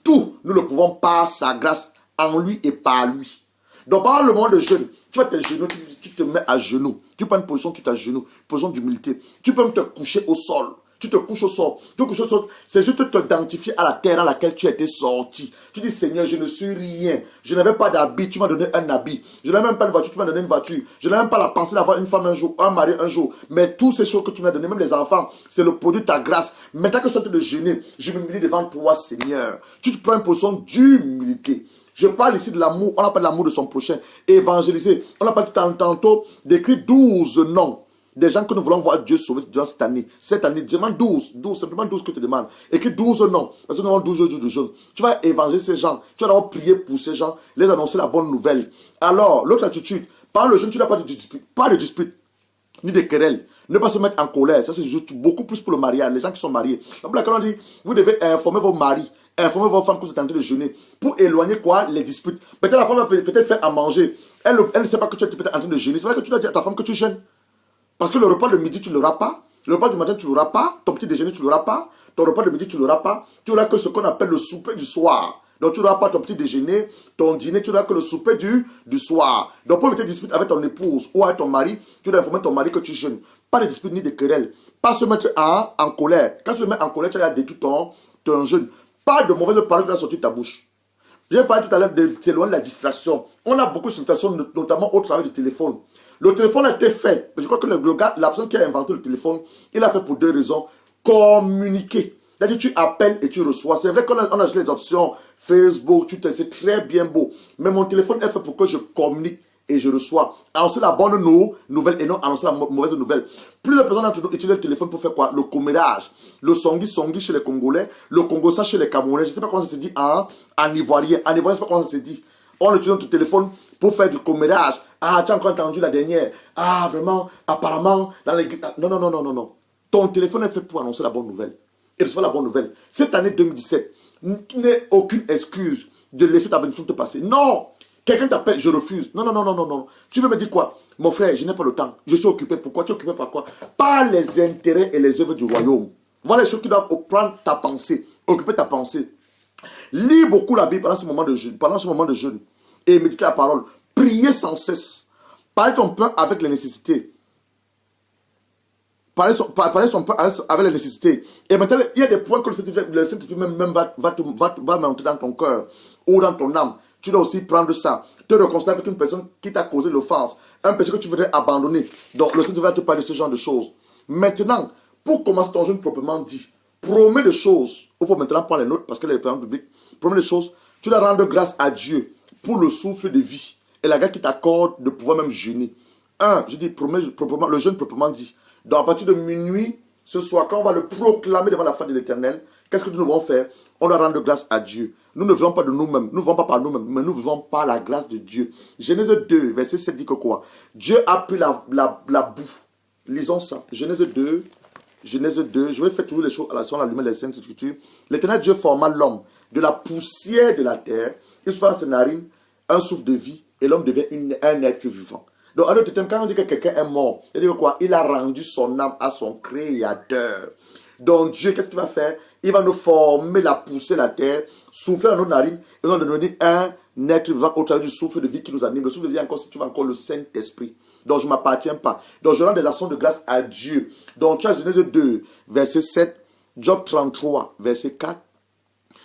Tout, nous le pouvons par sa grâce, en lui et par lui. Donc, pendant le moment de jeûne, tu vas tes genoux, tu te mets à genoux. Tu prends une position, tu t'agenouilles, position d'humilité. Tu peux même te coucher au sol. Tu te couches au sol. Tu te couches au sol. C'est juste te identifier à la terre dans laquelle tu étais sorti. Tu dis, Seigneur, je ne suis rien. Je n'avais pas d'habit. Tu m'as donné un habit. Je n'avais même pas une voiture. Tu m'as donné une voiture. Je n'avais même pas la pensée d'avoir une femme un jour, un mari un jour. Mais toutes ces choses que tu m'as données, même les enfants, c'est le produit de ta grâce. Maintenant que je suis en train de jeûner, je m'humilie devant toi, Seigneur. Tu te prends une position d'humilité. Je parle ici de l'amour. On n'a pas de l'amour de son prochain. Évangéliser. On n'a pas tantôt d'écrire 12 noms des gens que nous voulons voir Dieu sauver durant cette année. Cette année, demande 12, simplement 12 que tu demandes. Écris 12 noms, parce que nous avons 12 jours de jeûne. Tu vas évangéliser ces gens, tu vas d'abord prier pour ces gens, les annoncer la bonne nouvelle. Alors, l'autre attitude, pendant le jeûne, tu n'as pas de dispute, ni de querelle. Ne pas se mettre en colère, ça c'est beaucoup plus pour le mariage, les gens qui sont mariés. Donc là, quand on dit, vous devez informer vos maris, informer vos femmes que vous êtes en train de jeûner, pour éloigner quoi? Les disputes. Peut-être la femme va peut-être faire à manger, elle ne sait pas que tu es peut-être en train de jeûner. C'est vrai que tu dois dire à ta femme que tu jeûnes. Parce que le repas de midi, tu ne l'auras pas. Le repas du matin, tu ne l'auras pas. Ton petit déjeuner, tu ne l'auras pas. Ton repas de midi, tu ne l'auras pas. Tu n'auras que ce qu'on appelle le souper du soir. Donc, tu n'auras pas ton petit déjeuner, ton dîner, tu n'auras que le souper du soir. Donc, pour éviter des disputes avec ton épouse ou avec ton mari, tu dois informer ton mari que tu jeûnes. Pas de disputes ni de querelles. Pas se mettre en colère. Quand tu te mets en colère, tu as détruit ton jeûne. Pas de mauvaises paroles qui vont sortir de ta bouche. J'ai parlé tout à l'heure de s'éloigner de la distraction. On a beaucoup de distractions, notamment au travail du téléphone. Le téléphone a été fait. Je crois que le gars, la personne qui a inventé le téléphone, il a fait pour deux raisons. Communiquer. C'est-à-dire tu appelles et tu reçois. C'est vrai qu'on a les options Facebook, Twitter, c'est très bien beau. Mais mon téléphone est fait pour que je communique et je reçois. Annoncer la bonne nouvelle et non annoncer la mauvaise nouvelle. Plusieurs personnes d'entre nous utilisent le téléphone pour faire quoi? Le commérage. Le songi chez les Congolais. Le Congossa chez les Camerounais. Je ne sais pas comment ça se dit en ivoirien. En ivoirien, je ne sais pas comment ça se dit. On utilise notre téléphone pour faire du commérage. Ah, tu as encore entendu la dernière. Ah, vraiment, apparemment, dans les... Non, non, non, non, non, non. Ton téléphone est fait pour annoncer la bonne nouvelle. Et recevoir la bonne nouvelle. Cette année 2017, il n'y a aucune excuse de laisser ta bénédiction te passer. Non! Quelqu'un t'appelle, je refuse. Non, non, non, non, non, non. Tu veux me dire quoi? Mon frère, je n'ai pas le temps. Je suis occupé. Pourquoi? Tu es occupé par quoi? Par les intérêts et les œuvres du royaume. Voilà les choses qui doivent prendre ta pensée. Occuper ta pensée. Lis beaucoup la Bible pendant ce moment de jeûne. Pendant ce moment de jeûne. Et méditer la parole. Priez sans cesse. Parlez ton pain avec les nécessités. Parler son pain avec les nécessités. Et maintenant, il y a des points que le Saint-Esprit même va monter dans ton cœur ou dans ton âme. Tu dois aussi prendre ça. Te réconcilier avec une personne qui t'a causé l'offense. Un péché que tu voudrais abandonner. Donc, le Saint-Esprit va te parler de ce genre de choses. Maintenant, pour commencer ton jeûne proprement dit, promets des choses. Il faut maintenant prendre les notes parce que les parents publics. Promets des choses. Tu dois rendre grâce à Dieu pour le souffle de vie. Et la grâce qui t'accorde de pouvoir même jeûner. Je dis, promets proprement, le jeûne proprement dit. Donc, à partir de minuit, ce soir, quand on va le proclamer devant la face de l'Éternel, qu'est-ce que nous devons faire? On doit rendre grâce à Dieu. Nous ne vivons pas de nous-mêmes, nous ne vivons pas par nous-mêmes, mais nous vivons par la grâce de Dieu. Genèse 2, verset 7 dit que quoi? Dieu a pris la boue. Lisons ça. Genèse 2, je vais faire toujours les choses à la lumière des Saintes Écritures. L'Éternel Dieu forma l'homme de la poussière de la terre. Il se fait dans ses narines un souffle de vie et l'homme devient un être vivant. Donc, quand on dit que quelqu'un est mort, il dit quoi? Il a rendu son âme à son créateur. Donc, Dieu, qu'est-ce qu'il va faire? Il va nous former la poussière de la terre, souffler dans nos narines, et nous devenir un être vivant au travers du souffle de vie qui nous anime. Le souffle de vie, encore, si tu vas encore le Saint-Esprit. Donc, je ne m'appartiens pas. Donc, je rends des actions de grâce à Dieu. Donc, tu as Genèse 2, verset 7, Job 33, verset 4,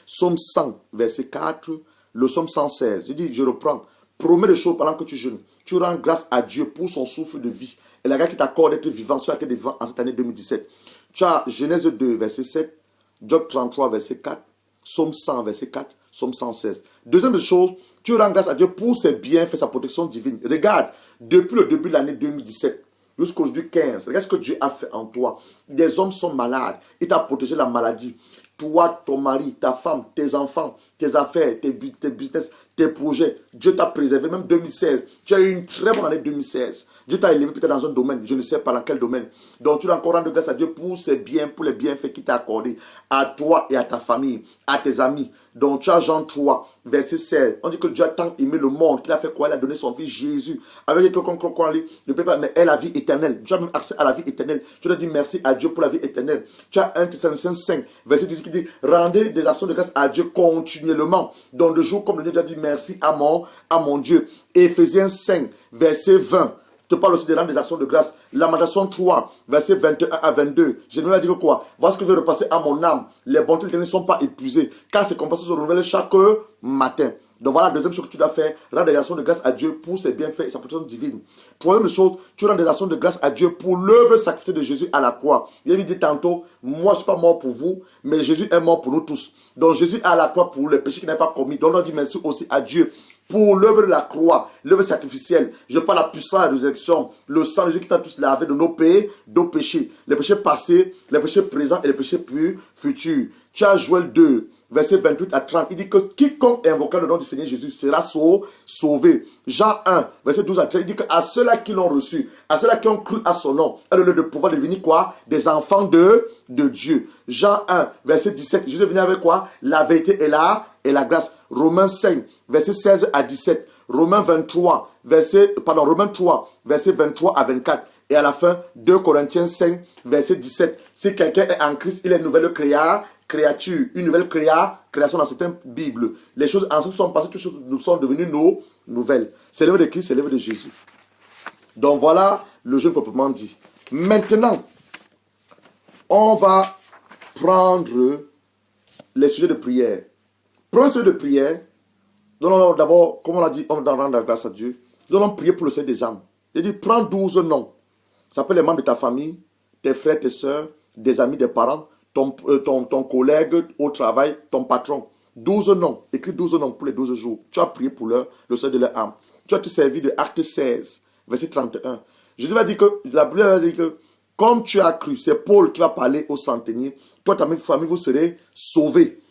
Psaume 100, verset 4, le Psaume 116. Je dis, je reprends. Promets des choses pendant que tu jeûnes. Tu rends grâce à Dieu pour son souffle de vie. Et la grâce qui t'accorde d'être vivant, soit d'être vivant en cette année 2017. Tu as Genèse 2, verset 7, Job 33, verset 4, Psaume 100, verset 4, Psaume 116. Deuxième chose, tu rends grâce à Dieu pour ses bienfaits, sa protection divine. Regarde, depuis le début de l'année 2017 jusqu'aujourd'hui 15, regarde ce que Dieu a fait en toi. Des hommes sont malades. Il t'a protégé de la maladie. Toi, ton mari, ta femme, tes enfants, tes affaires, tes business, tes projets. Dieu t'a préservé, même 2016. Tu as eu une très bonne année 2016. Dieu t'a élevé peut-être dans un domaine, je ne sais pas dans quel domaine. Donc tu dois encore rendre grâce à Dieu pour ses biens, pour les bienfaits qu'il t'a accordés à toi et à ta famille, à tes amis. Donc tu as Jean 3, verset 16. On dit que Dieu a tant aimé le monde qu'il a fait quoi? Il a donné son fils Jésus. Avec quelqu'un qu'on lit, ne peut pas, mais est la vie éternelle. Tu as même accès à la vie éternelle. Tu dois dire merci à Dieu pour la vie éternelle. Tu as 1 Thessaloniciens 5, verset 18 qui dit rendez des actions de grâce à Dieu continuellement. Donc le jour comme le Dieu, tu as dit merci à mon Dieu. Éphésiens 5, verset 20. Te parle aussi de rendre des actions de grâce. Lamentation 3, verset 21 à 22. Jérémie a dit que quoi? Voilà ce que je vais repasser à mon âme. Les bontés de l'Éternel ne sont pas épuisées, car ses compassions se renouvellent chaque matin. Donc voilà la deuxième chose que tu dois faire. Rendre des actions de grâce à Dieu pour ses bienfaits et sa protection divine. Troisième chose, tu rends des actions de grâce à Dieu pour l'œuvre sacrifiée de Jésus à la croix. Il a dit tantôt, moi je ne suis pas mort pour vous, mais Jésus est mort pour nous tous. Donc Jésus est à la croix pour les péchés qu'il n'a pas commis. Donc on dit merci aussi à Dieu pour l'œuvre de la croix, l'œuvre sacrificielle. Je parle de la puissance de la résurrection, le sang de Jésus qui t'a tous lavé de nos péchés, les péchés passés, les péchés présents et les péchés futurs. Tu as Joël 2, verset 28 à 30. Il dit que quiconque invoquera le nom du Seigneur Jésus sera sauvé. Jean 1, verset 12 à 13. Il dit qu'à ceux-là qui l'ont reçu, à ceux-là qui ont cru à son nom, elle a le pouvoir de devenir quoi? Des enfants de Dieu. Jean 1, verset 17. Jésus est venu avec quoi? La vérité et la grâce. Romains 5, verset 16 à 17. Romains 3, verset 23 à 24. Et à la fin, 2 Corinthiens 5, verset 17. Si quelqu'un est en Christ, il est une nouvelle créature, une nouvelle création dans certaines Bibles. Les choses anciennes sont passées, toutes choses nous sont devenues nouvelles. C'est l'œuvre de Christ, c'est l'œuvre de Jésus. Donc voilà le jeûne proprement dit. Maintenant, on va prendre les sujets de prière. Prenons ceux de prière. Donnons d'abord, comme on l'a dit, on doit rendre la grâce à Dieu. Nous allons prier pour le salut des âmes. Il dit, prends 12 noms. Ça peut être les membres de ta famille, tes frères, tes soeurs, des amis, des parents, ton collègue au travail, ton patron. 12 noms. Écris 12 noms pour les 12 jours. Tu as prié pour le sort de leur âme. Tu as te servi de Acte 16, verset 31. Jésus va dire que, la Bible va dire que, comme tu as cru, c'est Paul qui va parler aux centeniers, toi, ta famille, vous serez sauvés.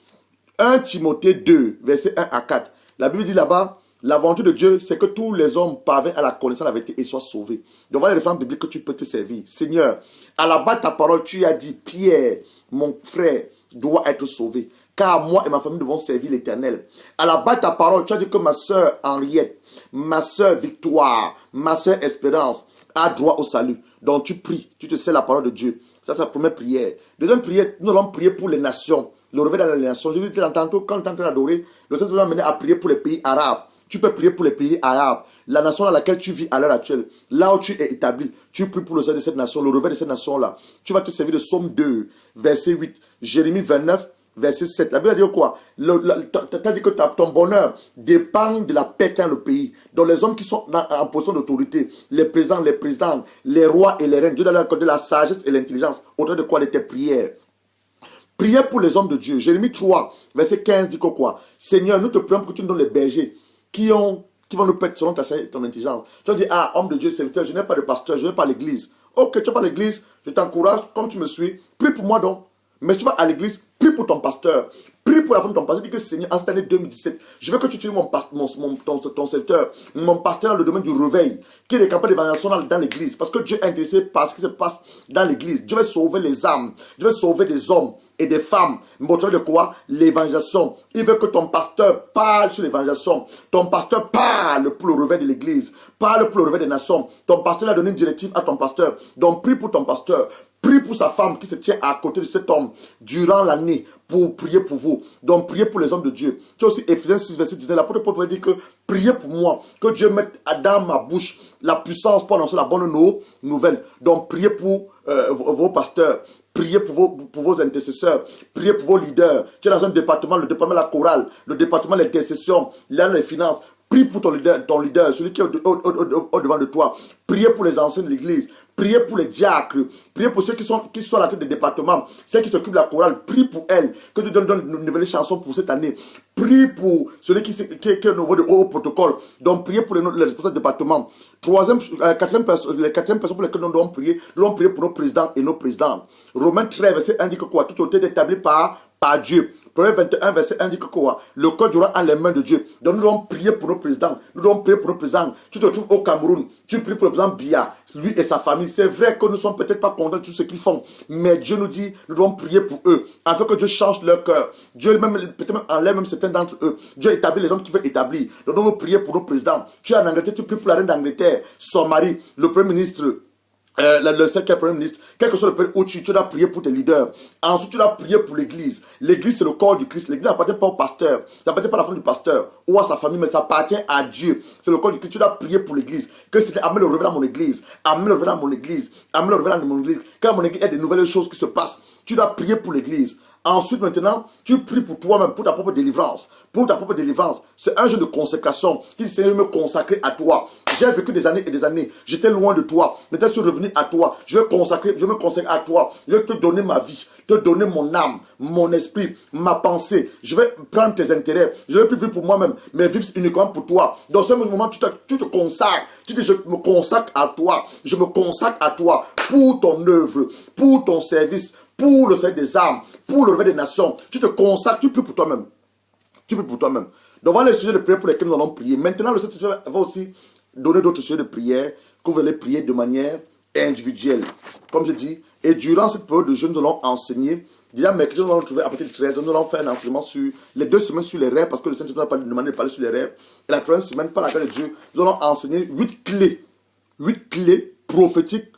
1 Timothée 2, verset 1 à 4. La Bible dit là-bas, la volonté de Dieu, c'est que tous les hommes parviennent à la connaissance de la vérité et soient sauvés. Donc voilà les références bibliques que tu peux te servir. Seigneur, à la base de ta parole, tu as dit, Pierre, mon frère, doit être sauvé. Car moi et ma famille devons servir l'Éternel. À la base de ta parole, tu as dit que ma soeur Henriette, ma soeur Victoire, ma soeur Espérance a droit au salut. Donc tu pries, tu te sais la parole de Dieu. Ça, c'est la première prière. Deuxième prière, nous allons prier pour les nations. Le réveil dans les nations. Je vous dis tantôt, quand tu es en train d'adorer, le Seigneur va amener à prier pour les pays arabes. Tu peux prier pour les pays arabes. La nation dans laquelle tu vis à l'heure actuelle, là où tu es établi, tu pries pour le salut de cette nation, le réveil de cette nation-là. Tu vas te servir de Psaume 2, verset 8, Jérémie 29, verset 7. La Bible dit quoi? Tu as dit que ton bonheur dépend de la paix dans le pays. Donc les hommes qui sont en position d'autorité, les présidents, les présidentes, les rois et les reines, Dieu doit leur accorder la sagesse et l'intelligence, autour de quoi de tes prières. Priez pour les hommes de Dieu. Jérémie 3, verset 15 dit quoi? Seigneur, nous te prions pour que tu nous donnes les bergers qui vont nous paître selon ta sagesse et ton intelligence. Tu vas dire, ah, homme de Dieu, serviteur, je n'ai pas de pasteur, je n'ai pas l'église. Ok, tu n'as pas l'église, je t'encourage, comme tu me suis, prie pour moi donc. Mais tu vas à l'église, prie pour ton pasteur. Prie pour la femme de ton pasteur. Dis que Seigneur, en cette année 2017, je veux que tu utilises ton serviteur, mon pasteur dans le domaine du réveil, qui est des campagnes d'évangélisation dans l'église. Parce que Dieu est intéressé par ce qui se passe dans l'église. Dieu veut sauver les âmes. Dieu veut sauver des hommes et des femmes. Montrer de quoi? L'évangélisation. Il veut que ton pasteur parle sur l'évangélisation. Ton pasteur parle pour le réveil de l'église. Parle pour le réveil des nations. Ton pasteur a donné une directive à ton pasteur. Donc prie pour ton pasteur. Prie pour sa femme qui se tient à côté de cet homme durant l'année pour prier pour vous. Donc priez pour les hommes de Dieu. Tu as aussi Ephésiens 6, verset 19. L'apôtre Paul dit que priez pour moi. Que Dieu mette dans ma bouche la puissance pour annoncer la bonne nouvelle. Donc priez pour vos pasteurs. Priez pour vos intercesseurs. Priez pour vos leaders. Tu es dans un département, le département de la chorale, le département de l'intercession, les finances. Prie pour ton leader, celui qui est au devant de toi. Priez pour les anciens de l'église. Priez pour les diacres. Priez pour ceux qui sont à la tête des départements. Ceux qui s'occupent de la chorale. Prie pour elles. Que Dieu donne une nouvelle chanson pour cette année. Prie pour celui qui est au niveau de haut protocole. Donc priez pour les responsables de département. Quatrième personne pour lesquelles nous devons prier pour nos présidents et nos présidentes. Romains 13, verset 1 dit que quoi? Toute autorité est établie par Dieu. Proverbe 21, verset 1 dit que quoi? Le cœur durera en les mains de Dieu. Donc nous devons prier pour nos présidents. Nous devons prier pour nos présidents. Tu te trouves au Cameroun. Tu pries pour le président Biya, lui et sa famille. C'est vrai que nous ne sommes peut-être pas contents de tout ce qu'ils font. Mais Dieu nous dit, nous devons prier pour eux. Afin que Dieu change leur cœur. Dieu même, peut-être même enlève même certains d'entre eux. Dieu établit les hommes qu'il veut établir. Donc nous devons prier pour nos présidents. Tu es en Angleterre, tu pries pour la reine d'Angleterre, son mari, le premier ministre. Le cinquième premier ministre, quel que soit le pays où tu dois prier pour tes leaders. Ensuite, tu dois prier pour l'église. L'église, c'est le corps du Christ. L'église n'appartient pas au pasteur. Ça n'appartient pas à la femme du pasteur ou à sa famille, mais ça appartient à Dieu. C'est le corps du Christ. Tu dois prier pour l'église. Que c'était amène le réveil dans mon église. Amène le réveil dans mon église. Amène le réveil dans mon église. Quand mon église, il y a des nouvelles choses qui se passent. Tu dois prier pour l'église. Ensuite, maintenant, tu pries pour toi-même, pour ta propre délivrance. Pour ta propre délivrance. C'est un jeu de consécration qui Seigneur me consacrer à toi. J'ai vécu des années et des années. J'étais loin de toi. Maintenant, je suis revenu à toi. Je me consacre à toi. Je vais te donner ma vie, te donner mon âme, mon esprit, ma pensée. Je vais prendre tes intérêts. Je ne vais plus vivre pour moi-même, mais vivre uniquement pour toi. Dans ce moment, tu te consacres. Tu dis, je me consacre à toi. Je me consacre à toi pour ton œuvre, pour ton service, pour le salut des âmes, pour le réveil des nations. Tu te consacres, tu pries pour toi-même. Tu pries pour toi-même. Donc voilà les sujets de prière pour lesquels nous allons prier. Maintenant, le Seigneur va aussi donner d'autres sujets de prière que vous allez prier de manière individuelle. Comme je dis, et durant cette période de jeûne, nous allons enseigner. Déjà, mercredi, nous allons trouver à partir de 13 nous allons faire un enseignement sur les 2 semaines sur les rêves, parce que le Seigneur nous a demandé de parler sur les rêves. Et la 3e semaine, par la grâce de Dieu, nous allons enseigner 8 clés. 8 clés prophétiques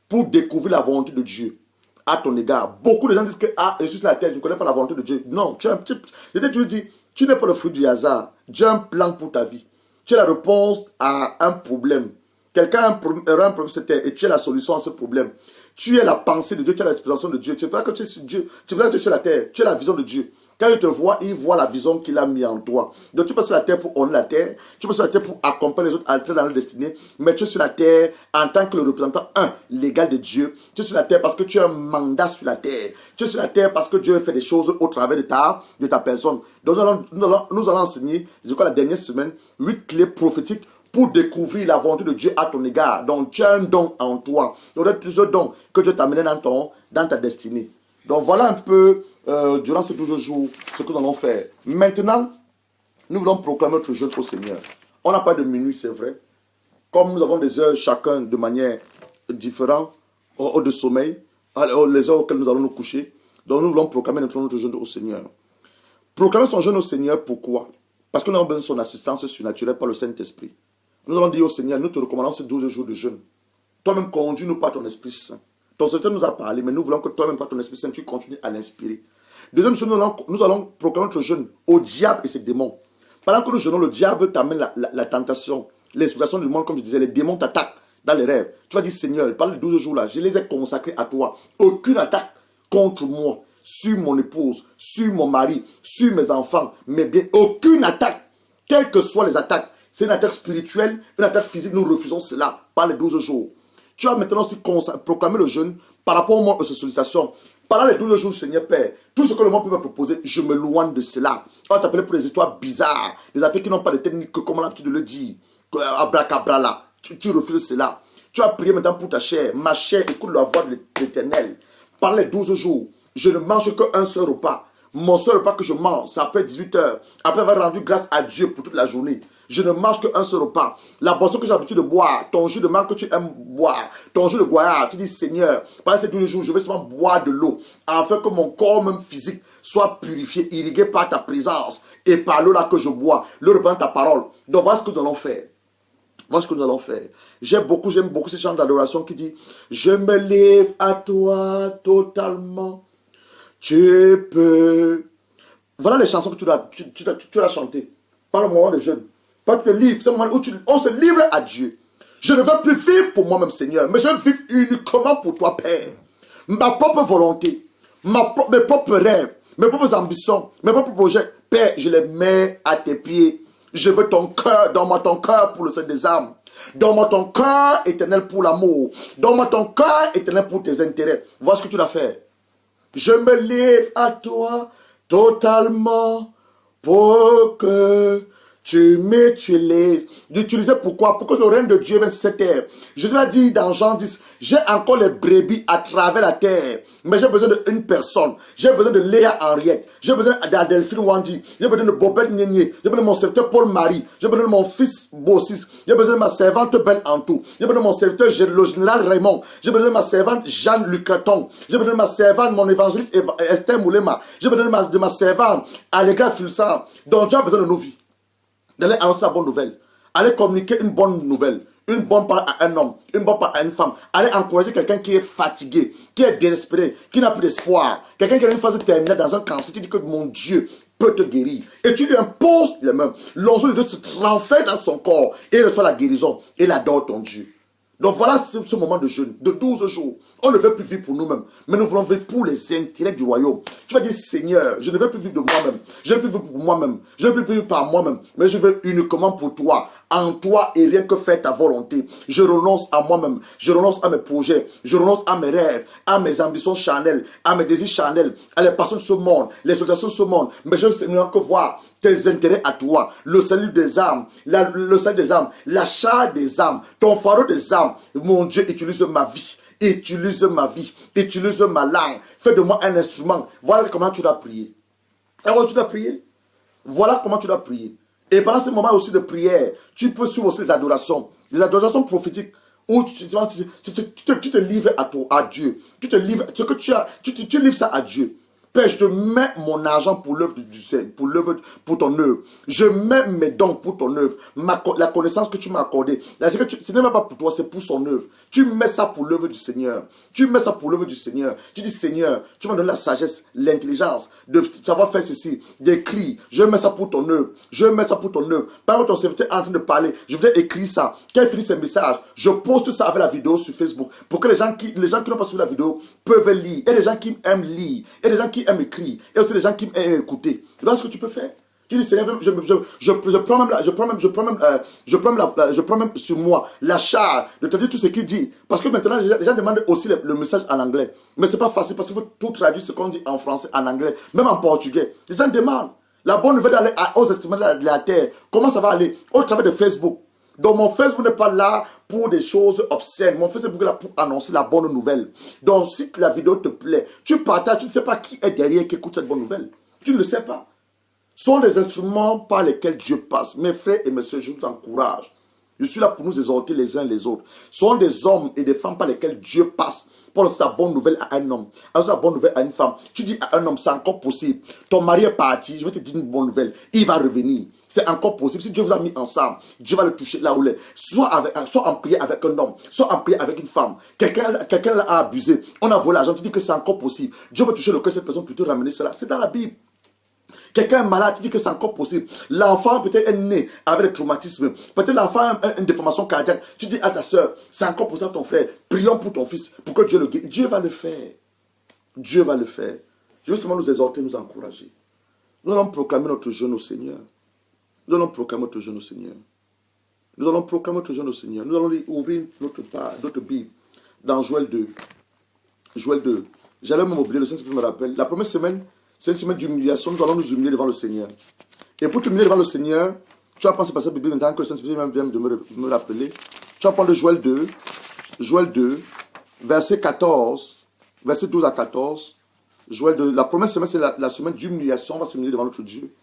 pour découvrir la volonté de Dieu à ton égard. Beaucoup de gens disent que je suis sur la terre, je ne connais pas la volonté de Dieu. Non, tu es un petit. Dieu dit, tu n'es pas le fruit du hasard. Dieu a un plan pour ta vie. Tu es la réponse à un problème. Quelqu'un a un problème sur terre et tu es la solution à ce problème. Tu es la pensée de Dieu, tu es l'inspiration de Dieu. Tu ne sais pas que tu es sur Dieu. Tu ne sais pas que tu es sur la terre. Tu es la vision de Dieu. Quand il te voit, il voit la vision qu'il a mis en toi. Donc tu passes sur la terre pour honorer la terre, tu passes sur la terre pour accompagner les autres à entrer dans leur destinée, mais tu es sur la terre en tant que le représentant, légal de Dieu. Tu es sur la terre parce que tu as un mandat sur la terre. Tu es sur la terre parce que Dieu fait des choses au travers de ta personne. Donc nous allons enseigner, je crois la dernière semaine, 8 clés prophétiques pour découvrir la volonté de Dieu à ton égard. Donc tu as un don en toi. Il y aura plusieurs dons que Dieu t'a amené dans ta destinée. Donc voilà un peu, durant ces 12 jours, ce que nous allons faire. Maintenant, nous voulons proclamer notre jeûne au Seigneur. On n'a pas de minuit, c'est vrai. Comme nous avons des heures chacun de manière différente, heures de sommeil, les heures auxquelles nous allons nous coucher. Donc nous voulons proclamer notre jeûne au Seigneur. Proclamer son jeûne au Seigneur, pourquoi? Parce que nous avons besoin de son assistance surnaturelle par le Saint-Esprit. Nous allons dire au Seigneur, nous te recommandons ces 12 jours de jeûne. Toi-même, conduis-nous par ton Esprit Saint. Ton Seigneur nous a parlé, mais nous voulons que toi-même, par ton Esprit Saint, tu continues à l'inspirer. Deuxième chose, nous allons proclamer notre jeûne au diable et ses démons. Pendant que nous jeûnons, le diable t'amène la tentation, l'explication du monde, comme je disais, les démons t'attaquent dans les rêves. Tu vas dire, Seigneur, pendant les 12 jours-là, je les ai consacrés à toi. Aucune attaque contre moi, sur mon épouse, sur mon mari, sur mes enfants, mais bien, aucune attaque, quelles que soient les attaques. C'est une attaque spirituelle, une attaque physique, nous refusons cela par les 12 jours. Tu vas maintenant aussi proclamer le jeûne par rapport au monde de ses sollicitations. Pendant les 12 jours, Seigneur Père, tout ce que le monde peut me proposer, je me loin de cela. On va t'appeler pour des histoires bizarres, des affaires qui n'ont pas de technique, comme on a l'habitude de le dire. Abracabra, tu refuses cela. Tu vas prier maintenant pour ta chair. Ma chair, écoute la voix de l'Éternel. Pendant les 12 jours, je ne mange qu'un seul repas. Mon seul repas que je mange, c'est après 18 heures. Après avoir rendu grâce à Dieu pour toute la journée. Je ne mange qu'un seul repas. La boisson que j'ai l'habitude de boire, ton jus de mangue que tu aimes boire, ton jus de goyave, tu dis Seigneur, pendant ces 12 jours, je vais seulement boire de l'eau, afin que mon corps même physique soit purifié, irrigué par ta présence et par l'eau là que je bois, le repas de ta parole. Donc voilà ce que nous allons faire. Voilà ce que nous allons faire. J'aime beaucoup ce chant d'adoration qui dit je me livre à toi totalement. Tu peux. Voilà les chansons que tu dois chanter pendant le moment de jeûne. Parce que c'est le moment où on se livre à Dieu. Je ne veux plus vivre pour moi-même, Seigneur, mais je veux vivre uniquement pour toi, Père. Ma propre volonté, mes propres rêves, mes propres ambitions, mes propres projets, Père, je les mets à tes pieds. Je veux ton cœur, donne-moi ton cœur pour le Seigneur des âmes. Donne-moi ton cœur éternel pour l'amour. Donne-moi ton cœur éternel pour tes intérêts. Voilà ce que tu dois faire. Je me livre à toi totalement pour que tu m'utilises. D'utiliser pourquoi? Pour que le règne de Dieu vienne sur cette terre. Je te l'ai dit dans Jean 10, j'ai encore les brebis à travers la terre. Mais j'ai besoin d'une personne. J'ai besoin de Léa Henriette. J'ai besoin d'Adelphine Wandi. J'ai besoin de Bobette Nienye. J'ai besoin de mon serviteur Paul Marie. J'ai besoin de mon fils Bossis. J'ai besoin de ma servante Ben Antou. J'ai besoin de mon serviteur le général Raymond. J'ai besoin de ma servante Jeanne Lucreton. J'ai besoin de ma servante, mon évangéliste Esther Moulema. J'ai besoin de ma servante Allegra Fulsan. Donc tu as besoin de nos vies. D'aller annoncer la bonne nouvelle. Aller communiquer une bonne nouvelle. Une bonne part à un homme, une bonne part à une femme. Aller encourager quelqu'un qui est fatigué, qui est désespéré, qui n'a plus d'espoir. Quelqu'un qui a une phase terminale dans un cancer, qui dit que mon Dieu peut te guérir. Et tu lui imposes les mains. L'onction de Dieu se transfère dans son corps et il reçoit la guérison. Et il adore ton Dieu. Donc voilà ce moment de jeûne, de 12 jours. On ne veut plus vivre pour nous-mêmes, mais nous voulons vivre pour les intérêts du royaume. Tu vas dire, Seigneur, je ne veux plus vivre de moi-même. Je ne veux plus vivre pour moi-même. Je ne veux plus vivre par moi-même, mais je veux uniquement pour toi. En toi et rien que faire ta volonté. Je renonce à moi-même. Je renonce à mes projets. Je renonce à mes rêves, à mes ambitions charnelles, à mes désirs charnels, à les passions de ce monde, les soldations de ce monde. Mais je veux seulement que voir tes intérêts à toi, le salut des âmes, le salut des âmes, l'achat des âmes, ton fardeau des âmes. Mon Dieu, utilise ma vie, utilise ma vie, utilise ma langue, fais de moi un instrument. Voilà comment tu dois prier. Et voilà, tu dois prier. Voilà comment tu dois prier. Et pendant ce moment aussi de prière, tu peux suivre aussi des adorations prophétiques où tu te livres à Dieu. Tu te livres, ce que tu as, tu livres ça à Dieu. Père, je te mets mon argent pour l'œuvre pour ton œuvre. Je mets mes dons pour ton œuvre. La connaissance que tu m'as accordée. Ce n'est même pas pour toi, c'est pour son œuvre. Tu mets ça pour l'œuvre du Seigneur. Tu mets ça pour l'œuvre du Seigneur. Tu dis, Seigneur, tu m'as donné la sagesse, l'intelligence de savoir faire ceci, d'écrire. Je mets ça pour ton œuvre. Je mets ça pour ton œuvre. Pendant que ton serviteur est en train de parler, je voudrais écrire ça. Quand il finit ses messages, je poste ça avec la vidéo sur Facebook pour que les gens qui n'ont pas suivi la vidéo peuvent lire. Et les gens qui aiment lire. Et les gens qui aiment écrire et aussi des gens qui aiment écouter. Tu vois ce que tu peux faire? Tu dis, Seigneur, je prends même sur moi la charge de te dire tout ce qu'il dit. Parce que maintenant, les gens demandent aussi le message en anglais. Mais c'est pas facile parce qu'il faut tout traduire ce qu'on dit en français, en anglais, même en portugais. Les gens demandent. La bonne nouvelle d'aller aux estimations de la terre. Comment ça va aller? Au travers de Facebook. Donc mon Facebook n'est pas là pour des choses obscènes. Mon Facebook est là pour annoncer la bonne nouvelle. Donc si la vidéo te plaît, tu partages, tu ne sais pas qui est derrière qui écoute cette bonne nouvelle. Tu ne le sais pas. Ce sont des instruments par lesquels Dieu passe. Mes frères et mes soeurs, je vous encourage. Je suis là pour nous exhorter les uns les autres. Ce sont des hommes et des femmes par lesquels Dieu passe pour annoncer sa bonne nouvelle à un homme, annoncer sa bonne nouvelle à une femme. Tu dis à un homme, c'est encore possible. Ton mari est parti, je vais te dire une bonne nouvelle. Il va revenir. C'est encore possible. Si Dieu vous a mis ensemble, Dieu va le toucher là où il est. Soit en prière avec un homme, soit en prière avec une femme. Quelqu'un l'a abusé. On a volé l'argent, tu dis que c'est encore possible. Dieu va toucher le cœur de cette personne, plutôt ramener cela. C'est dans la Bible. Quelqu'un est malade, tu dis que c'est encore possible. L'enfant peut-être est né avec des traumatismes. Peut-être l'enfant a une déformation cardiaque. Tu dis à ta soeur, c'est encore possible ton frère. Prions pour ton fils, pour que Dieu le guérisse. Dieu va le faire. Dieu va le faire. Je veux seulement nous exhorter, nous encourager. Nous allons proclamer notre jeûne au Seigneur. Nous allons proclamer notre jeûne au Seigneur. Nous allons proclamer notre jeûne au Seigneur. Nous allons ouvrir notre Bible dans Joël 2. Joël 2. J'allais m'oublier, le Saint-Esprit me rappelle. La première semaine, c'est une semaine d'humiliation. Nous allons nous humilier devant le Seigneur. Et pour t'humilier devant le Seigneur, tu vas prendre ce passage de Bible maintenant que le Saint-Esprit vient de me rappeler. Tu vas prendre Joël 2, verset 14, verset 12 à 14. Joël 2. La première semaine, c'est la semaine d'humiliation. On va s'humilier devant notre Dieu,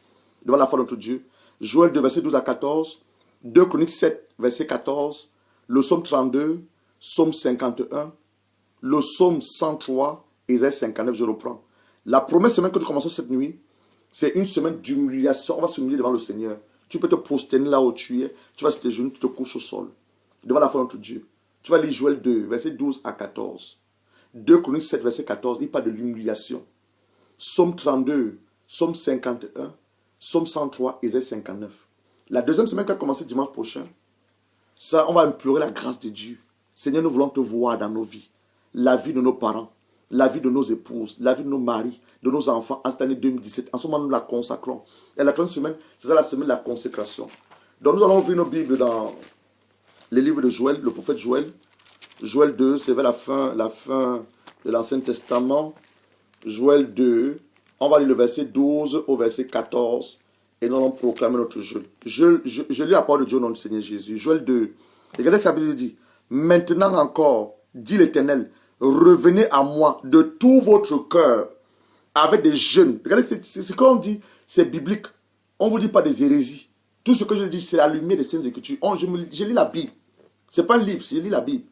devant la foi de notre Dieu. Joël 2, verset 12 à 14. 2 Chroniques 7, verset 14. Le psaume 32, psaume 51. Le psaume 103, Isaïe 59, je reprends. La première semaine que nous commençons cette nuit, c'est une semaine d'humiliation. On va s'humilier devant le Seigneur. Tu peux te prosterner là où tu es. Tu vas sur tes genoux, tu te couches au sol. Devant la foi de notre Dieu. Tu vas lire Joël 2, verset 12 à 14. 2 Chroniques 7, verset 14, il parle de l'humiliation. Psaume 32, psaume 51, psaume 103, Isaïe 59. La deuxième semaine qui va commencer dimanche prochain, ça, on va implorer la grâce de Dieu. Seigneur, nous voulons te voir dans nos vies. La vie de nos parents, la vie de nos épouses, la vie de nos maris, de nos enfants, en cette année 2017. En ce moment, nous la consacrons. Et la troisième semaine, c'est ça la semaine de la consécration. Donc, nous allons ouvrir nos Bibles dans les livres de Joël, le prophète Joël. Joël 2, c'est vers la fin de l'Ancien Testament. Joël 2, on va lire le verset 12 au verset 14. Et nous allons proclamer notre jeûne. Je lis la parole de Dieu au nom du Seigneur Jésus. Joël 2, regardez ce que la Bible dit. Maintenant encore, dit l'Éternel, revenez à moi de tout votre cœur avec des jeûnes. Regardez, c'est ce qu'on dit, c'est biblique. On ne vous dit pas des hérésies. Tout ce que je dis, c'est la lumière des Saintes Écritures. Je lis la Bible. Ce n'est pas un livre, je lis la Bible.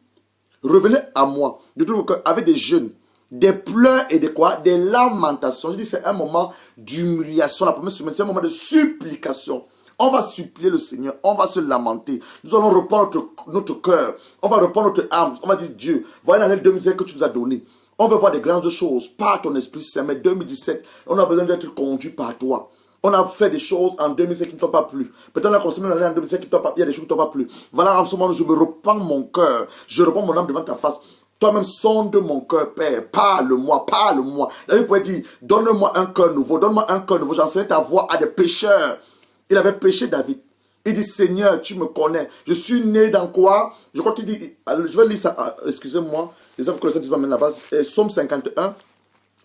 Revenez à moi de tout votre cœur avec des jeûnes, des pleurs et des quoi? Des lamentations. Je dis, c'est un moment d'humiliation. La première semaine, c'est un moment de supplication. On va supplier le Seigneur, on va se lamenter. Nous allons reprendre notre cœur, on va reprendre notre âme. On va dire, Dieu, voilà l'année 2017 que tu nous as donné. On veut voir des grandes choses par ton Esprit Saint. Mais 2017, on a besoin d'être conduit par toi. On a fait des choses en 2007 qui ne t'ont pas plu. Peut-être on a consommé l'année en 2007 qui ne t'ont pas plu. Il y a des choses qui ne t'ont pas plu. Voilà, en ce moment, je me reprends mon cœur. Je reprends mon âme devant ta face. Toi-même, sonde mon cœur, Père. Parle-moi, parle-moi. La Bible pourrait dire, donne-moi un cœur nouveau. Donne-moi un cœur nouveau. J'enseigne ta voix à des pécheurs. Il avait péché, David. Il dit, Seigneur, tu me connais. Je suis né dans quoi? Je crois qu'il dit, je vais lire ça, excusez-moi. Les hommes que le Saint-Esprit m'amène là-bas. Psaume 51.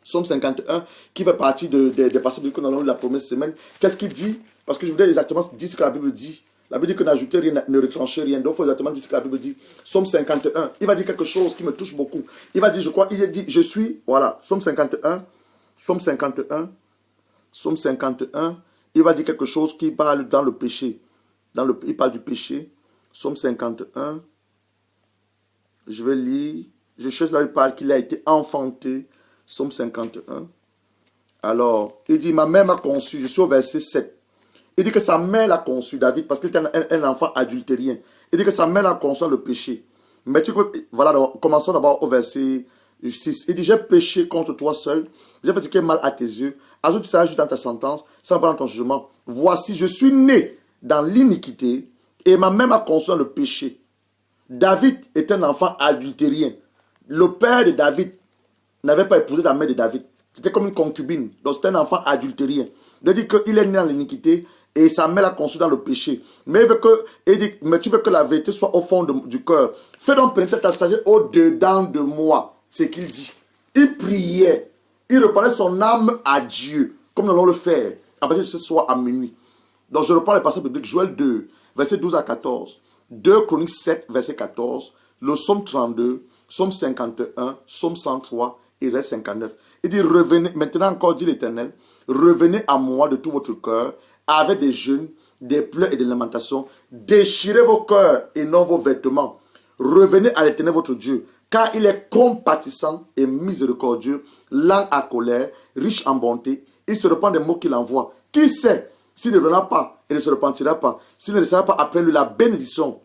Psaume 51, qui fait partie des passages que nous allons lire la première semaine. Qu'est-ce qu'il dit? Parce que je voulais exactement dire ce que la Bible dit. La Bible dit que n'ajoutez rien, ne retrancher rien. Donc, il faut exactement dire ce que la Bible dit. Psaume 51. Il va dire quelque chose qui me touche beaucoup. Il va dire, je crois, il dit, je suis, voilà, Psaume 51. Psaume 51. Psaume 51. Il va dire quelque chose qui parle dans le péché. Il parle du péché. Psaume 51. Je vais lire. Je cherche là, il parle qu'il a été enfanté. Psaume 51. Alors, il dit, ma mère m'a conçu. Je suis au verset 7. Il dit que sa mère l'a conçu, David, parce qu'il était un enfant adultérien. Il dit que sa mère l'a conçu dans le péché. Mais voilà, commençons d'abord au verset 6. Il dit, j'ai péché contre toi seul. J'ai fait ce qui est mal à tes yeux. Ajoute ça juste dans ta sentence, sans prendre ton jugement. Voici, je suis né dans l'iniquité et ma mère m'a conçu dans le péché. David est un enfant adultérien. Le père de David n'avait pas épousé la mère de David. C'était comme une concubine. Donc c'était un enfant adultérien. Il dit qu'il est né dans l'iniquité et sa mère l'a conçu dans le péché. Mais il dit, mais tu veux que la vérité soit au fond du cœur. Fais donc pénétrer ta sagesse au-dedans de moi. C'est ce qu'il dit. Il priait. Il reprenait son âme à Dieu. Comme nous allons le faire à partir de ce soir à minuit. Donc je reprends le passage biblique. Joël 2, verset 12 à 14. 2 Chroniques 7, verset 14. Le psaume 32. Psaume 51. Psaume 103. Isaïe 59. Il dit, revenez, maintenant encore dit l'Éternel, revenez à moi de tout votre cœur, avec des jeûnes, des pleurs et des lamentations. Déchirez vos cœurs et non vos vêtements. Revenez à l'Éternel votre Dieu, car il est compatissant et miséricordieux, lent à colère, riche en bonté. Il se repent des mots qu'il envoie. Qui sait s'il ne reviendra pas et ne se repentira pas, s'il ne laissera pas après lui la bénédiction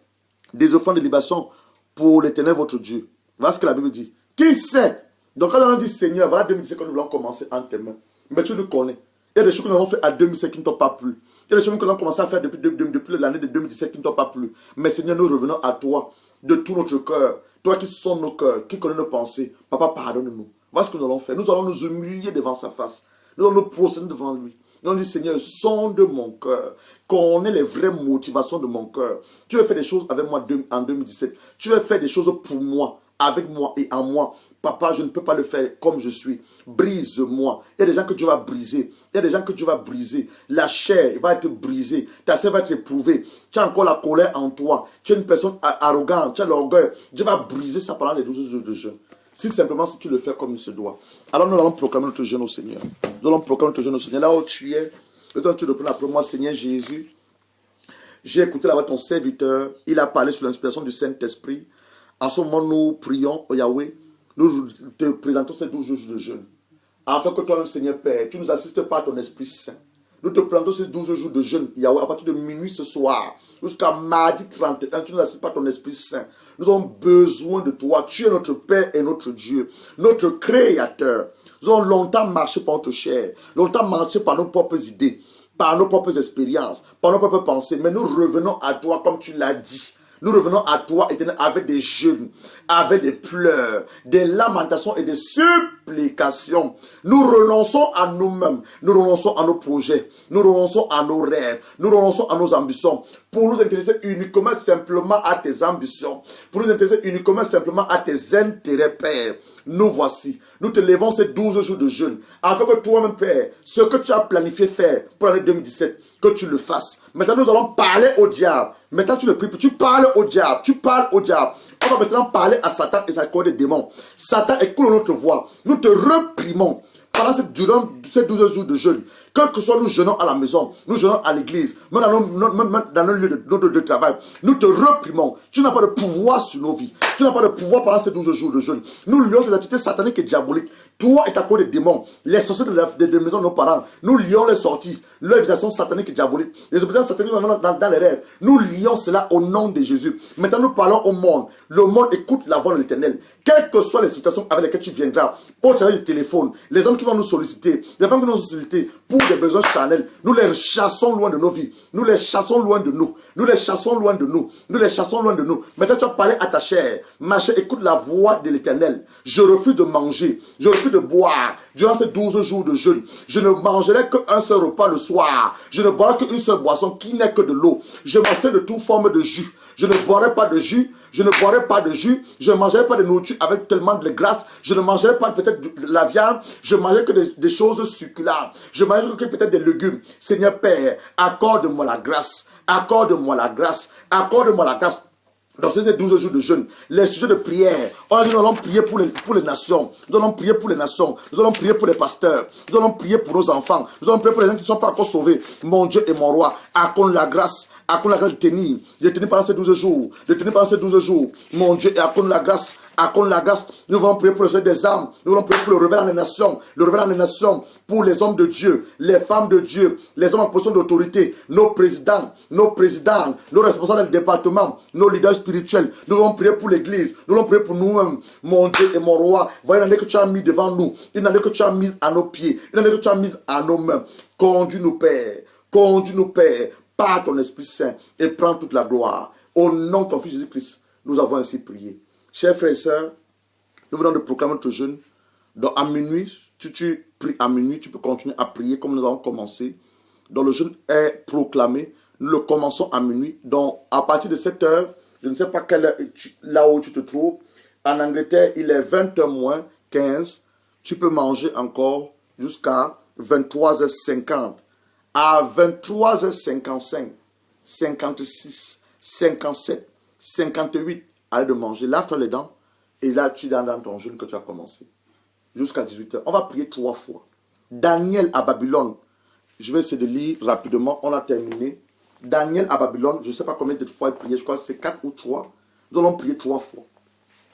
des offrandes de libation pour l'Éternel votre Dieu. Voilà ce que la Bible dit. Qui sait? Donc quand on dit Seigneur, voilà 2017 que nous voulons commencer en tes mains. Mais tu nous connais. Il y a des choses que nous avons fait à 2007 qui ne t'ont pas plu. Il y a des choses que nous avons commencé à faire depuis l'année de 2017 qui ne t'ont pas plu. Mais Seigneur, nous revenons à toi de tout notre cœur. Toi qui sonnes nos cœurs, qui connais nos pensées. Papa, pardonne-nous. Voilà ce que nous allons faire. Nous allons nous humilier devant sa face. Nous allons nous prosterner devant lui. Nous allons dire Seigneur, sonde mon cœur. Connais les vraies motivations de mon cœur. Tu veux faire des choses avec moi en 2017. Tu veux faire des choses pour moi, avec moi et en moi. Papa, je ne peux pas le faire comme je suis. Brise-moi. Il y a des gens que Dieu va briser. Il y a des gens que Dieu va briser. La chair va être brisée. Ta chair va être éprouvée. Tu as encore la colère en toi. Tu es une personne arrogante. Tu as l'orgueil. Dieu va briser ça pendant les 12 jours de jeûne. Si simplement si tu le fais comme il se doit. Alors nous allons proclamer notre jeûne au Seigneur. Nous allons proclamer notre jeûne au Seigneur. Là où tu es, tu le prends après moi, Seigneur Jésus. J'ai écouté là-bas ton serviteur. Il a parlé sous l'inspiration du Saint-Esprit. En ce moment, nous prions au Yahweh. Nous te présentons ces 12 jours de jeûne. Afin que toi-même, Seigneur Père, tu nous assistes par ton Esprit Saint. Nous te présentons ces 12 jours de jeûne, Yahweh, à partir de minuit ce soir, jusqu'à mardi 31, tu nous assistes par ton Esprit Saint. Nous avons besoin de toi. Tu es notre Père et notre Dieu, notre Créateur. Nous avons longtemps marché par notre chair, longtemps marché par nos propres idées, par nos propres expériences, par nos propres pensées. Mais nous revenons à toi comme tu l'as dit. Nous revenons à toi, Éternel, avec des jeûnes, avec des pleurs, des lamentations et des supplications. Nous renonçons à nous-mêmes, nous renonçons à nos projets, nous renonçons à nos rêves, nous renonçons à nos ambitions, pour nous intéresser uniquement simplement à tes ambitions, pour nous intéresser uniquement simplement à tes intérêts, Père. Nous voici, nous te levons ces 12 jours de jeûne, afin que toi-même, Père, ce que tu as planifié faire pour l'année 2017, que tu le fasses. Maintenant, nous allons parler au diable. Maintenant, tu le pries, tu parles au diable, tu parles au diable. On va maintenant parler à Satan et sa corps des démons. Satan, écoute notre voix. Nous te reprimons durant ces 12 jours de jeûne. Quel que soit nous jeûnons à la maison, nous jeûnons à l'église, même dans nos lieux de travail, nous te reprimons. Tu n'as pas de pouvoir sur nos vies. Tu n'as pas de pouvoir pendant ces 12 jours de jeûne. Nous lions tes activités sataniques et diaboliques. Toi et ta cour des démons, les sorciers de maison de nos parents, nous lions les sorties, l'invitation satanique et diabolique, les obédiences sataniques dans les rêves. Nous lions cela au nom de Jésus. Maintenant, nous parlons au monde. Le monde écoute la voix de l'Éternel. Quelles que soient les situations avec lesquelles tu viendras, au travers du téléphone, les hommes qui vont nous solliciter, les femmes qui vont nous solliciter pour des besoins charnels, nous les chassons loin de nos vies. Nous les chassons loin de nous. Nous les chassons loin de nous. Nous les chassons loin de nous. Maintenant, tu vas parler à ta chair. Ma chair, écoute la voix de l'Éternel. Je refuse de manger. Je refuse de boire. Durant ces 12 jours de jeûne, je ne mangerai qu'un seul repas le soir. Je ne boirai qu'une seule boisson qui n'est que de l'eau. Je mangerai de toute forme de jus. Je ne boirai pas de jus. Je ne boirai pas de jus, je ne mangerai pas de nourriture avec tellement de grâce, je ne mangerai pas peut-être de la viande, je ne mangerai que des choses succulentes, je mangerai que peut-être des légumes. Seigneur Père, accorde-moi la grâce, accorde-moi la grâce, accorde-moi la grâce. Dans ces 12 jours de jeûne, les sujets de prière, nous allons prier pour les nations, nous allons prier pour les nations, nous allons prier pour les pasteurs, nous allons prier pour nos enfants, nous allons prier pour les gens qui ne sont pas encore sauvés. Mon Dieu et mon roi, accorde la grâce de tenir, pendant ces 12 jours, de tenir pendant ces 12 jours, mon Dieu, et accorde la grâce. Nous allons prier pour le Seigneur des âmes, nous allons prier pour le réveil dans les nations, pour les hommes de Dieu, les femmes de Dieu, les hommes en position d'autorité, nos présidents, nos responsables du département, nos leaders spirituels. Nous allons prier pour l'église, nous allons prier pour nous-mêmes, mon Dieu et mon roi. Voilà une année que tu as mis devant nous, une année que tu as mise à nos pieds, une année que tu as mise à nos mains. Conduis-nous, Père, par ton Esprit Saint et prends toute la gloire. Au nom de ton Fils Jésus-Christ, nous avons ainsi prié. Chers frères et sœurs, nous venons de proclamer notre jeûne. Donc à minuit, tu pries à minuit, tu peux continuer à prier comme nous avons commencé. Donc le jeûne est proclamé. Nous le commençons à minuit. Donc à partir de 7 heures, je ne sais pas quelle heure, là où tu te trouves. En Angleterre, il est 20h moins 15. Tu peux manger encore jusqu'à 23h50. À 23h55, 56, 57, 58, arrête de manger, lave-toi les dents. Et là, tu es dans ton jeûne que tu as commencé. Jusqu'à 18h. On va prier 3 fois. Daniel à Babylone. Je vais essayer de lire rapidement. On a terminé. Daniel à Babylone. Je ne sais pas combien de fois il priait. Je crois que c'est 4 ou 3. Nous allons prier 3 fois.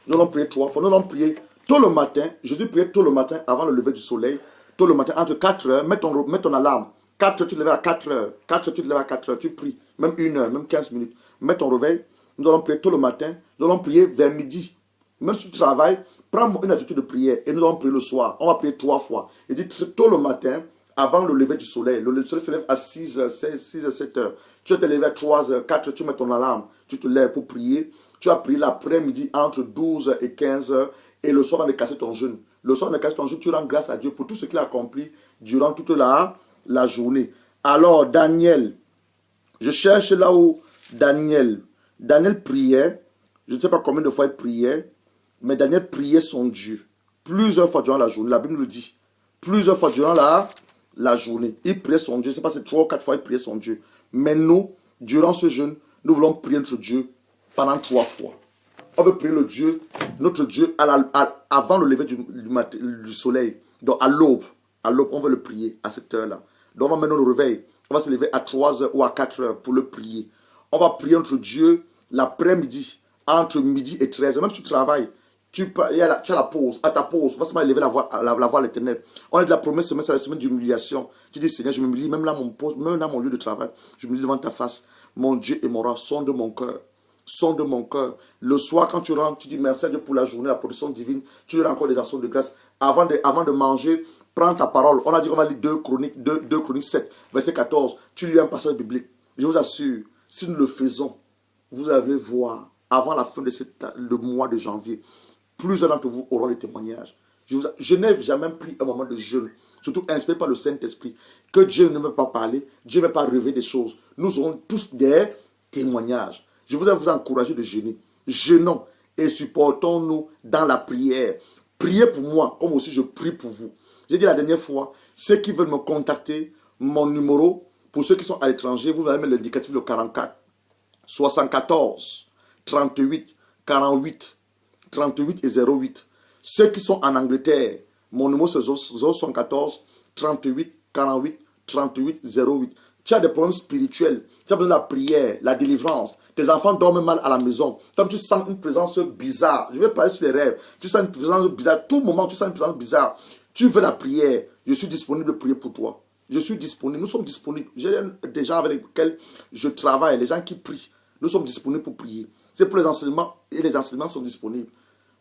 Nous allons prier 3 fois. Nous allons prier tôt le matin. Jésus priait tôt le matin avant le lever du soleil. Tôt le matin, entre 4 heures. Mets ton alarme. 4 heures, tu te lèves à 4 heures. 4 heures, tu te lèves à 4 heures. Tu pries. Même 1 heure, même 15 minutes. Mets ton réveil. Nous allons prier tôt le matin. Nous allons prier vers midi. Même si tu travailles, prends une attitude de prière. Et nous allons prier le soir. On va prier 3 fois. Il dit tôt le matin, avant le lever du soleil. Le soleil se lève à 6 h, 6 h, 7 h. Tu vas te lever à 3 h, 4 h, tu mets ton alarme. Tu te lèves pour prier. Tu as prié l'après-midi entre 12 et 15 h. Et le soir, on a cassé ton jeûne. Le soir, on a cassé ton jeûne. Tu rends grâce à Dieu pour tout ce qu'il a accompli durant toute la journée. Alors, Daniel, je cherche là où Daniel priait. Je ne sais pas combien de fois il priait. Mais Daniel priait son Dieu. Plusieurs fois durant la journée. La Bible nous le dit. Plusieurs fois durant la journée. Il priait son Dieu. Je ne sais pas si c'est 3 ou 4 fois il priait son Dieu. Mais nous, durant ce jeûne, nous voulons prier notre Dieu pendant 3 fois. On veut prier notre Dieu avant le lever du soleil. Donc à l'aube. À l'aube, on veut le prier à cette heure-là. Donc on va maintenant le réveil. On va se lever à 3 heures ou à 4 heures pour le prier. On va prier notre Dieu l'après-midi, entre midi et 13 heures. Même si tu travailles, tu as la pause. À ta pause, on va se lever la voix à l'éternel. On est de la première semaine, c'est la semaine d'humiliation. Tu dis, Seigneur, je m'humilie, même là, même dans mon lieu de travail, je me dis devant ta face. Mon Dieu et mon roi, sonde mon cœur. Sonde mon cœur. Le soir, quand tu rentres, tu dis merci à Dieu pour la journée, la production divine. Tu lui rends encore des actions de grâce. Avant de manger, prends ta parole. On a dit qu'on va lire 2 Chroniques 7, verset 14. Tu lis un passage biblique. Je vous assure, si nous le faisons, vous allez voir, avant la fin de le mois de janvier, plusieurs d'entre vous auront des témoignages. Je n'ai jamais pris un moment de jeûne, surtout inspiré par le Saint-Esprit, que Dieu ne veut pas parler, Dieu ne veut pas révéler des choses. Nous aurons tous des témoignages. Je vous encourager de jeûner. Jeûnons et supportons-nous dans la prière. Priez pour moi, comme aussi je prie pour vous. J'ai dit la dernière fois, ceux qui veulent me contacter, mon numéro, pour ceux qui sont à l'étranger, vous allez mettre l'indicatif de 44, 74, 38, 48, 38 et 08. Ceux qui sont en Angleterre, mon numéro c'est 74, 38, 48, 38, 08. Tu as des problèmes spirituels, tu as besoin de la prière, la délivrance. Tes enfants dorment mal à la maison. Comme tu sens une présence bizarre, je vais parler sur les rêves. Tu sens une présence bizarre, tout moment tu sens une présence bizarre. Tu veux la prière, je suis disponible de prier pour toi. Je suis disponible, nous sommes disponibles. J'ai des gens avec lesquels je travaille, les gens qui prient. Nous sommes disponibles pour prier. C'est pour les enseignements et les enseignements sont disponibles.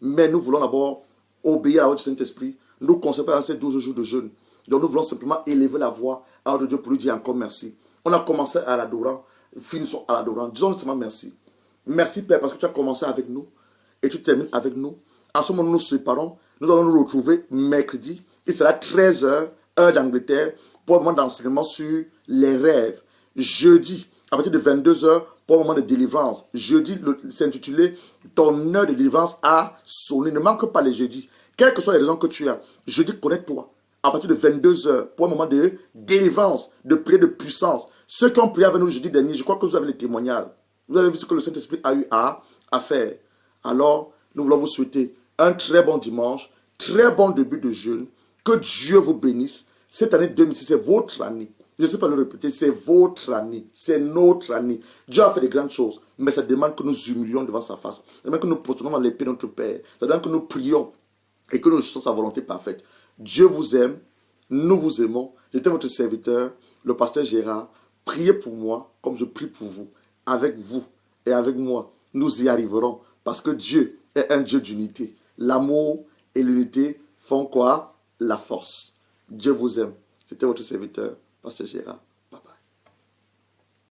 Mais nous voulons d'abord obéir à la voix du Saint-Esprit. Nous conserver dans ces 12 jours de jeûne. Donc nous voulons simplement élever la voix à notre Dieu pour lui dire encore merci. On a commencé à l'adorant, finissons à l'adorant. Disons simplement merci. Merci Père parce que tu as commencé avec nous et tu termines avec nous. En ce moment nous nous séparons. Nous allons nous retrouver mercredi. Il sera 13 h, heure d'Angleterre, pour un moment d'enseignement sur les rêves. Jeudi, à partir de 22 h, pour un moment de délivrance. Jeudi, c'est intitulé « Ton heure de délivrance a sonné ». Ne manque pas les jeudis. Quelles que soient les raisons que tu as, jeudi, connecte-toi. À partir de 22 h, pour un moment de délivrance, de prière de puissance. Ceux qui ont prié avec nous le jeudi dernier, je crois que vous avez les témoignages. Vous avez vu ce que le Saint-Esprit a eu à faire. Alors, nous voulons vous souhaiter un très bon dimanche, très bon début de jeûne. Que Dieu vous bénisse. Cette année 2006, c'est votre année. Je ne sais pas le répéter, c'est votre année. C'est notre année. Dieu a fait de grandes choses, mais ça demande que nous humilions devant sa face. Ça demande que nous prosternons dans les pieds de notre Père. Ça demande que nous prions et que nous cherchons sa volonté parfaite. Dieu vous aime. Nous vous aimons. J'étais votre serviteur, le pasteur Gérard. Priez pour moi comme je prie pour vous. Avec vous et avec moi, nous y arriverons. Parce que Dieu est un Dieu d'unité. L'amour et l'unité font quoi? La force. Dieu vous aime. C'était votre serviteur, pasteur Gérard.